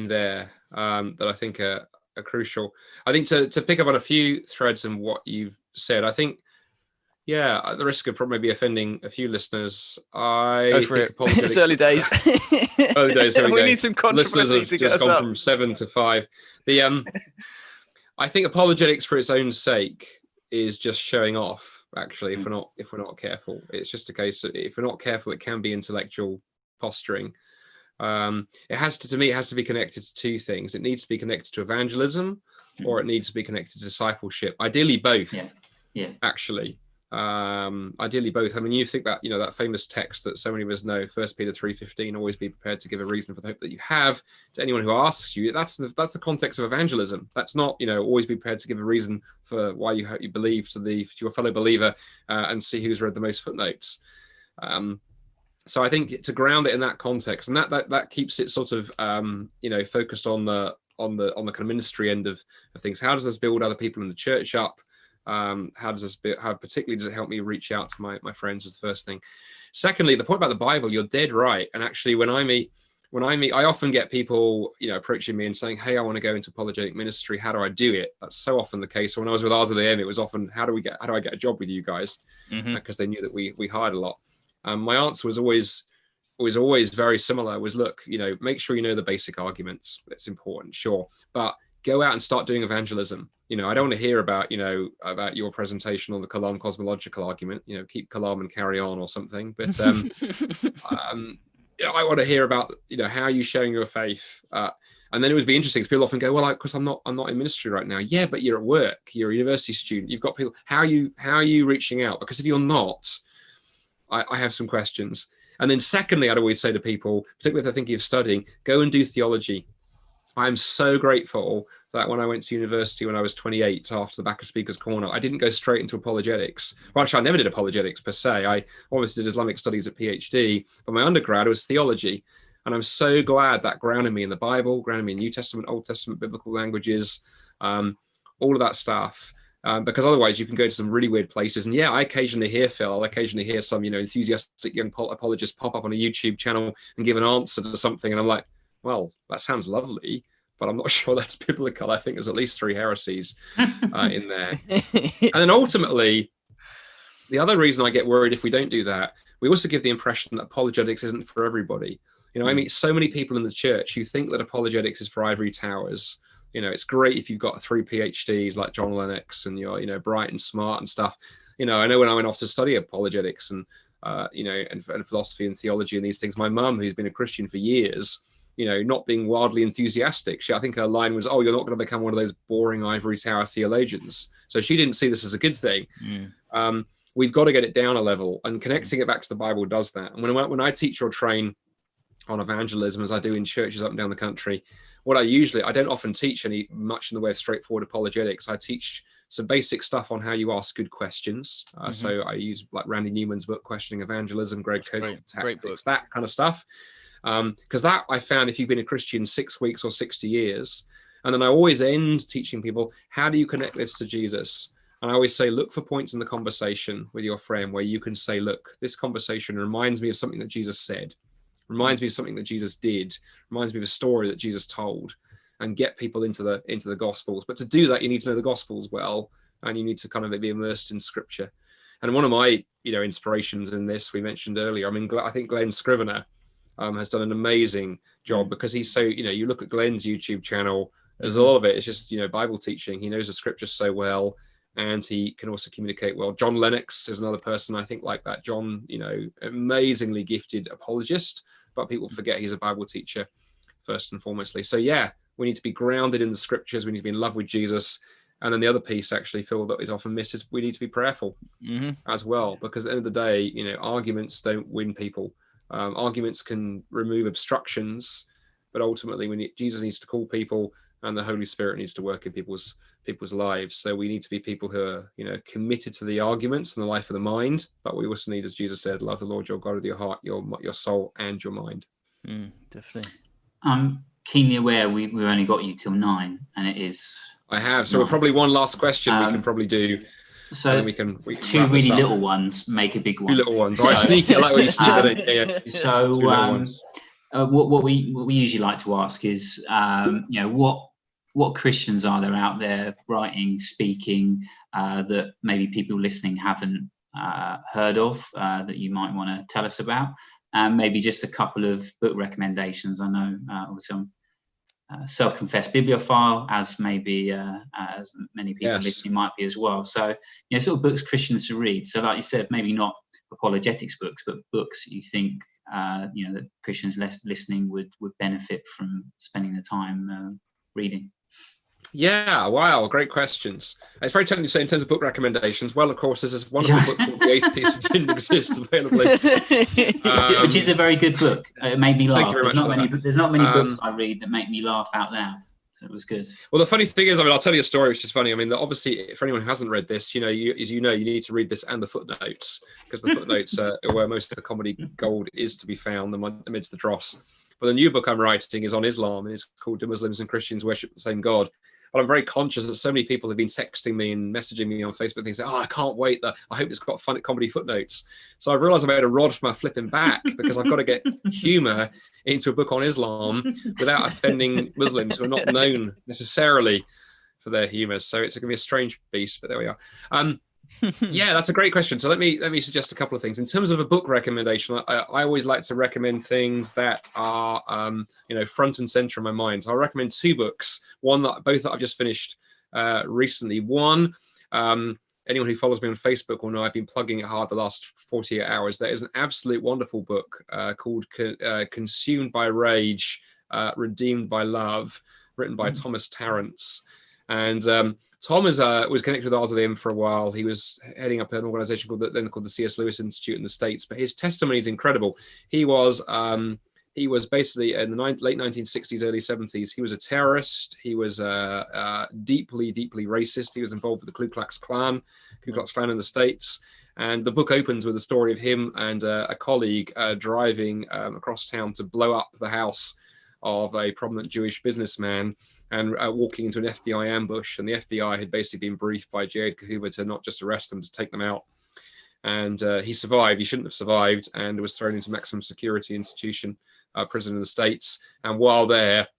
there that I think are crucial. I think to pick up on a few threads in what you've said, I think, at the risk of probably offending a few listeners, I think apologetics. It's early days. Early days. There we go. Need some controversy Listeners have just gone from 7 to 5. I think apologetics for its own sake is just showing off. Actually, if we're not careful, it's just a case of, if we're not careful, it can be intellectual posturing. It has to be connected to two things. It needs to be connected to evangelism, or it needs to be connected to discipleship. Ideally both. Actually, ideally both. I mean, you think that, that famous text that so many of us know, 1 Peter 3:15, always be prepared to give a reason for the hope that you have to anyone who asks you. That's the context of evangelism. That's not, always be prepared to give a reason for why you believe to your fellow believer, and see who's read the most footnotes. So I think to ground it in that context, and that keeps it sort of focused on the kind of ministry end of things. How does this build other people in the church up? How particularly does it help me reach out to my friends, is the first thing. Secondly, the point about the Bible, you're dead right. And actually, when I meet, I often get people, approaching me and saying, "Hey, I want to go into apologetic ministry. How do I do it?" That's so often the case. So when I was with RZAM, it was often, how do I get a job with you guys? Because they knew that we hired a lot. My answer was always very similar. Was, look, make sure you know the basic arguments. It's important, sure, but go out and start doing evangelism. I don't want to hear about your presentation on the Kalam cosmological argument. Keep Kalam and carry on or something. But I want to hear about how you sharing your faith. And then it would be interesting, because people often go, well, because I'm not in ministry right now. Yeah, but you're at work. You're a university student. You've got people. How are you reaching out? Because if you're not, I have some questions. And then secondly, I'd always say to people, particularly if they're thinking of studying, go and do theology. I'm so grateful that when I went to university when I was 28, after the back of Speaker's Corner, I didn't go straight into apologetics. Well, actually, I never did apologetics per se. I obviously did Islamic studies at PhD, but my undergrad was theology. And I'm so glad that grounded me in the Bible, grounded me in New Testament, Old Testament, biblical languages, all of that stuff. Because otherwise you can go to some really weird places. And I occasionally hear some, enthusiastic young apologists pop up on a YouTube channel and give an answer to something. And I'm like, well, that sounds lovely, but I'm not sure that's biblical. I think there's at least 3 heresies in there. And then ultimately, the other reason I get worried if we don't do that, we also give the impression that apologetics isn't for everybody. I meet so many people in the church who think that apologetics is for ivory towers. It's great if you've got 3 PhDs like John Lennox and you're, bright and smart and stuff. I know when I went off to study apologetics and, and philosophy and theology and these things, my mum, who's been a Christian for years, not being wildly enthusiastic. I think her line was, "Oh, you're not going to become one of those boring ivory tower theologians." So she didn't see this as a good thing. We've got to get it down a level, and connecting it back to the Bible does that. And when I teach or train on evangelism, as I do in churches up and down the country, I don't often teach much in the way of straightforward apologetics. I teach some basic stuff on how you ask good questions. So I use like Randy Newman's book, Questioning Evangelism, Greg Koch, Tactics, that kind of stuff. Because that I found, if you've been a Christian 6 weeks or 60 years, and then I always end teaching people, how do you connect this to Jesus? And I always say, look for points in the conversation with your friend where you can say, look, this conversation reminds me of something that Jesus said, reminds me of something that Jesus did, reminds me of a story that Jesus told, and get people into the Gospels. But to do that, you need to know the Gospels well, and you need to kind of be immersed in Scripture. And one of my, inspirations in this, we mentioned earlier, I think Glenn Scrivener has done an amazing job, because he's so, you look at Glenn's YouTube channel, there's a lot of it, it's just, Bible teaching. He knows the Scriptures so well, and he can also communicate well. John Lennox is another person I think like that. John, amazingly gifted apologist, but people forget he's a Bible teacher first and foremostly. So we need to be grounded in the Scriptures. We need to be in love with Jesus. And then the other piece, actually, Phil, that is often missed is we need to be prayerful as well, because at the end of the day, arguments don't win people. Arguments can remove obstructions, but ultimately Jesus needs to call people, and the Holy Spirit needs to work in people's lives. So we need to be people who are, committed to the arguments and the life of the mind, but we also need, as Jesus said, love the Lord your God with your heart, your soul, and your mind. Definitely. keenly aware we've only got you till 9, and it is. I have. So we're probably one last question we can probably do. So and then we can two really little ones make a big one. 2 little ones. I sneak it. I like when you sneak it. Yeah. So what we usually like to ask is, what Christians are there out there writing, speaking, that maybe people listening haven't heard of, that you might want to tell us about, and maybe just a couple of book recommendations. I know obviously I'm self-confessed bibliophile, as maybe as many people listening might be as well. So sort of books Christians to read. So like you said, maybe not apologetics books, but books you think that Christians listening would benefit from spending the time reading. Yeah, wow, great questions. It's very tempting to say in terms of book recommendations. Well, of course, there's this wonderful book called The Atheists Didn't Exist available. Which is a very good book. It made me laugh. There's not many books I read that make me laugh out loud. So it was good. Well, the funny thing is, I'll tell you a story which is funny. Obviously, for anyone who hasn't read this, you need to read this and the footnotes, because the footnotes are where most of the comedy gold is to be found amidst the dross. But the new book I'm writing is on Islam, and it's called Do Muslims and Christians Worship the Same God? But I'm very conscious that so many people have been texting me and messaging me on Facebook. They say, "Oh, I can't wait! I hope it's got fun comedy footnotes." So I've realised I made a rod for my flipping back, because I've got to get humour into a book on Islam without offending Muslims who are not known necessarily for their humour. So it's going to be a strange beast, but there we are. Yeah, that's a great question. So let me suggest a couple of things. In terms of a book recommendation, I always like to recommend things that are front and center in my mind. So I'll recommend 2 books. Both that I've just finished recently. One, anyone who follows me on Facebook will know I've been plugging it hard the last 48 hours. There is an absolute wonderful book called Consumed by Rage, Redeemed by Love, written by Thomas Tarrant. And Tom was connected with RZM for a while. He was heading up an organization called the C.S. Lewis Institute in the States. But his testimony is incredible. He was basically in the late 1960s, early 70s. He was a terrorist. He was deeply, deeply racist. He was involved with the Ku Klux Klan in the States. And the book opens with a story of him and a colleague driving across town to blow up the house of a prominent Jewish businessman, and walking into an FBI ambush. And the FBI had basically been briefed by J. Edgar Hoover to not just arrest them, to take them out. And he survived. He shouldn't have survived, and was thrown into maximum security institution, prison in the States. And while there,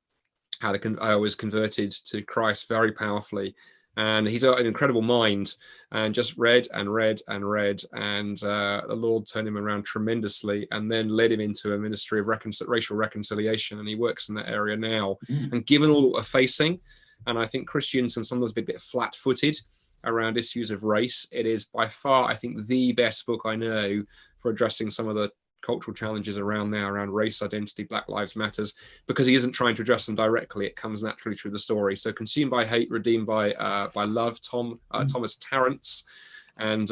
was converted to Christ very powerfully. And he's an incredible mind, and just read, and the Lord turned him around tremendously, and then led him into a ministry of racial reconciliation, and he works in that area now. And given all that we're facing, and I think Christians can sometimes be a bit flat-footed around issues of race, it is by far, I think, the best book I know for addressing some of the cultural challenges around race, identity, Black Lives Matters, because he isn't trying to address them directly. It comes naturally through the story. So Consumed by Hate, Redeemed by Love, Thomas Tarrant. And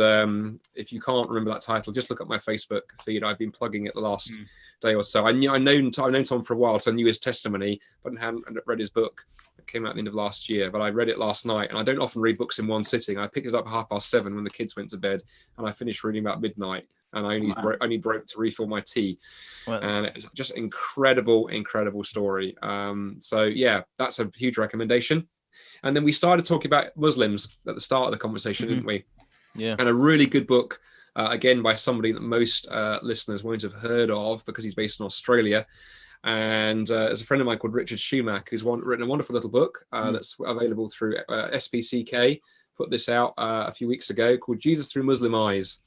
if you can't remember that title, just look up my Facebook feed. I've been plugging it the last day or so. I've known Tom for a while, so I knew his testimony, but hadn't read his book. It came out at the end of last year, but I read it last night. And I don't often read books in one sitting. I picked it up at 7:30 when the kids went to bed, and I finished reading about midnight. And I only broke to refill my tea. Wow. And it's just incredible story. So yeah, that's a huge recommendation. And then we started talking about Muslims at the start of the conversation, didn't we? Yeah. And a really good book, again, by somebody that most listeners won't have heard of, because he's based in Australia. And there's a friend of mine called Richard Schumacher, who's written a wonderful little book that's available through SPCK, put this out a few weeks ago, called Jesus Through Muslim Eyes.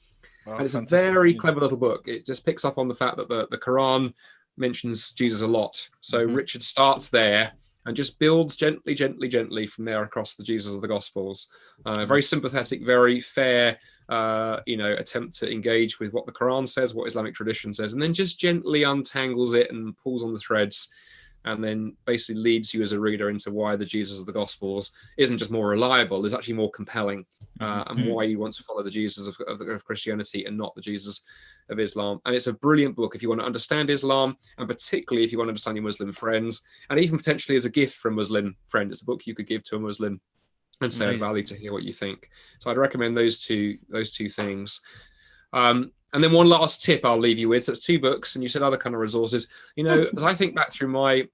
And it's a very clever little book. It just picks up on the fact that the Quran mentions Jesus a lot. So Richard starts there and just builds gently from there across the Jesus of the Gospels. Very sympathetic, very fair, attempt to engage with what the Quran says, what Islamic tradition says, and then just gently untangles it and pulls on the threads, and then basically leads you as a reader into why the Jesus of the Gospels isn't just more reliable, is actually more compelling, and why you want to follow the Jesus of Christianity and not the Jesus of Islam. And it's a brilliant book if you want to understand Islam, and particularly if you want to understand your Muslim friends, and even potentially as a gift for a Muslim friend. It's a book you could give to a Muslim and say add value to hear what you think. So I'd recommend those two things. And then one last tip I'll leave you with. So it's 2 books, and you said other kind of resources. As I think back through my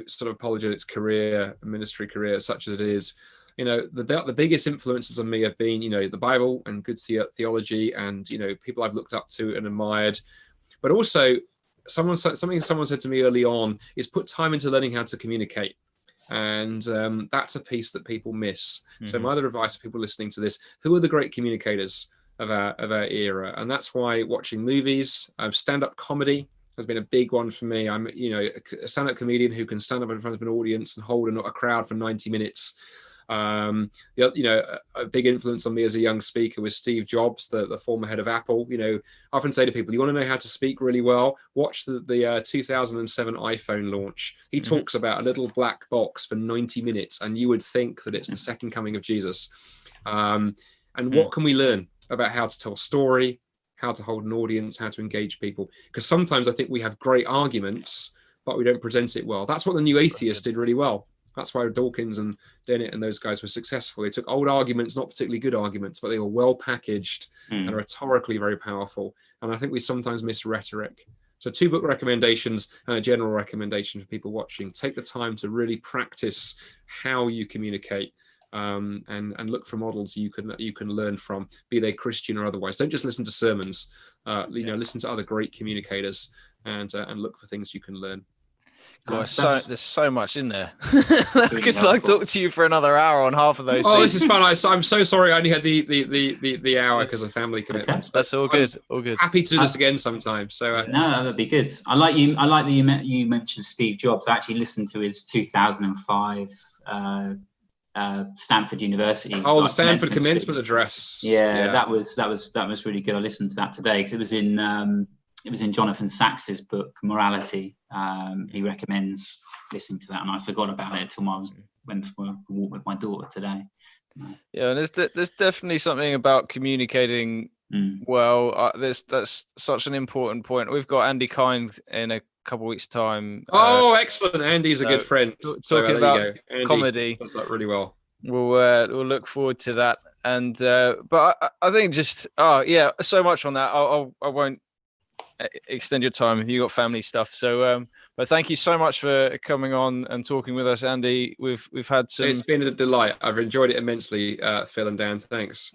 sort of apologetics career, ministry career, such as it is, the biggest influences on me have been, the Bible and good theology, and people I've looked up to and admired. But also, someone said to me early on is put time into learning how to communicate, and that's a piece that people miss. So my other advice to people listening to this: who are the great communicators of our era? And that's why watching movies, stand-up comedy has been a big one for me. I'm a stand-up comedian who can stand up in front of an audience and hold a crowd for 90 minutes. A big influence on me as a young speaker was Steve Jobs, the former head of Apple. I often say to people, you want to know how to speak really well, watch the 2007 iPhone launch. He talks about a little black box for 90 minutes, and you would think that it's the second coming of Jesus. And what can we learn about how to tell a story, how to hold an audience, how to engage people? Because sometimes I think we have great arguments, but we don't present it well. That's what the New Atheists did really well. That's why Dawkins and Dennett and those guys were successful. They took old arguments, not particularly good arguments, but they were well packaged and rhetorically very powerful. And I think we sometimes miss rhetoric. So 2 book recommendations and a general recommendation for people watching. Take the time to really practice how you communicate, and look for models you can learn from, be they Christian or otherwise. Don't just listen to sermons. Listen to other great communicators and look for things you can learn. Gosh, there's so much in there. I could talk to you for another hour on half of those. Oh, this is fun. I'm so sorry I only had the hour because of family commitments. Okay. That's all good. All good. Happy to do this again sometime. So no, that'd be good. I like that you mentioned Steve Jobs. I actually listened to his 2005 Stanford University. Oh, the Stanford commencement address. Yeah, that was really good. I listened to that today because it was in Jonathan Sachs's book Morality. He recommends listening to that, and I forgot about it until I went for a walk with my daughter today. Yeah, and there's definitely something about communicating well. That's such an important point. We've got Andy Kind in a couple of weeks' time. Oh, excellent! Andy's a good friend. Talking about comedy, does that really well. We'll look forward to that. And but I think so much on that. I won't extend your time if you got family stuff. So but thank you so much for coming on and talking with us, Andy. We've had some. It's been a delight. I've enjoyed it immensely, Phil and Dan. Thanks.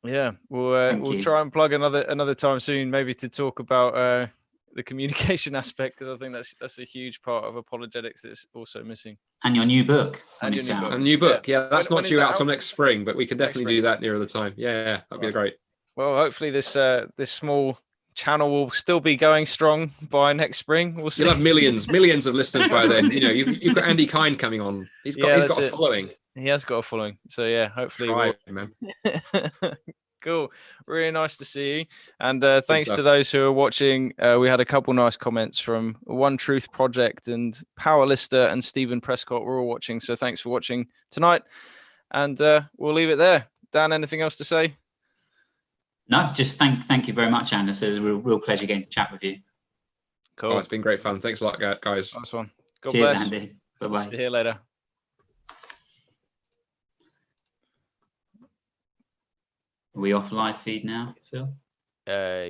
Yeah, we'll try and plug another time soon, maybe to talk about the communication aspect, because I think that's a huge part of apologetics that's also missing. And your new book. And new book. Yeah, that's not due out till next spring, but we can definitely do that nearer the time. Yeah, that'd be great. Well, hopefully this small channel will still be going strong by next spring. We'll see. You'll have millions of listeners by then. You've got Andy Kind coming on. He's got a following. He has got a following. So yeah, hopefully man. Cool. Really nice to see you. And thanks to those who are watching. We had a couple nice comments from One Truth Project and Power Lister and Stephen Prescott. We're all watching. So thanks for watching tonight. And we'll leave it there. Dan, anything else to say? No, just thank you very much, Andy. It's a real pleasure getting to chat with you. Cool. Oh, it's been great fun. Thanks a lot, guys. Nice one. God Cheers, bless. Andy. Bye-bye. See you later. Are we off live feed now, Phil? Yeah.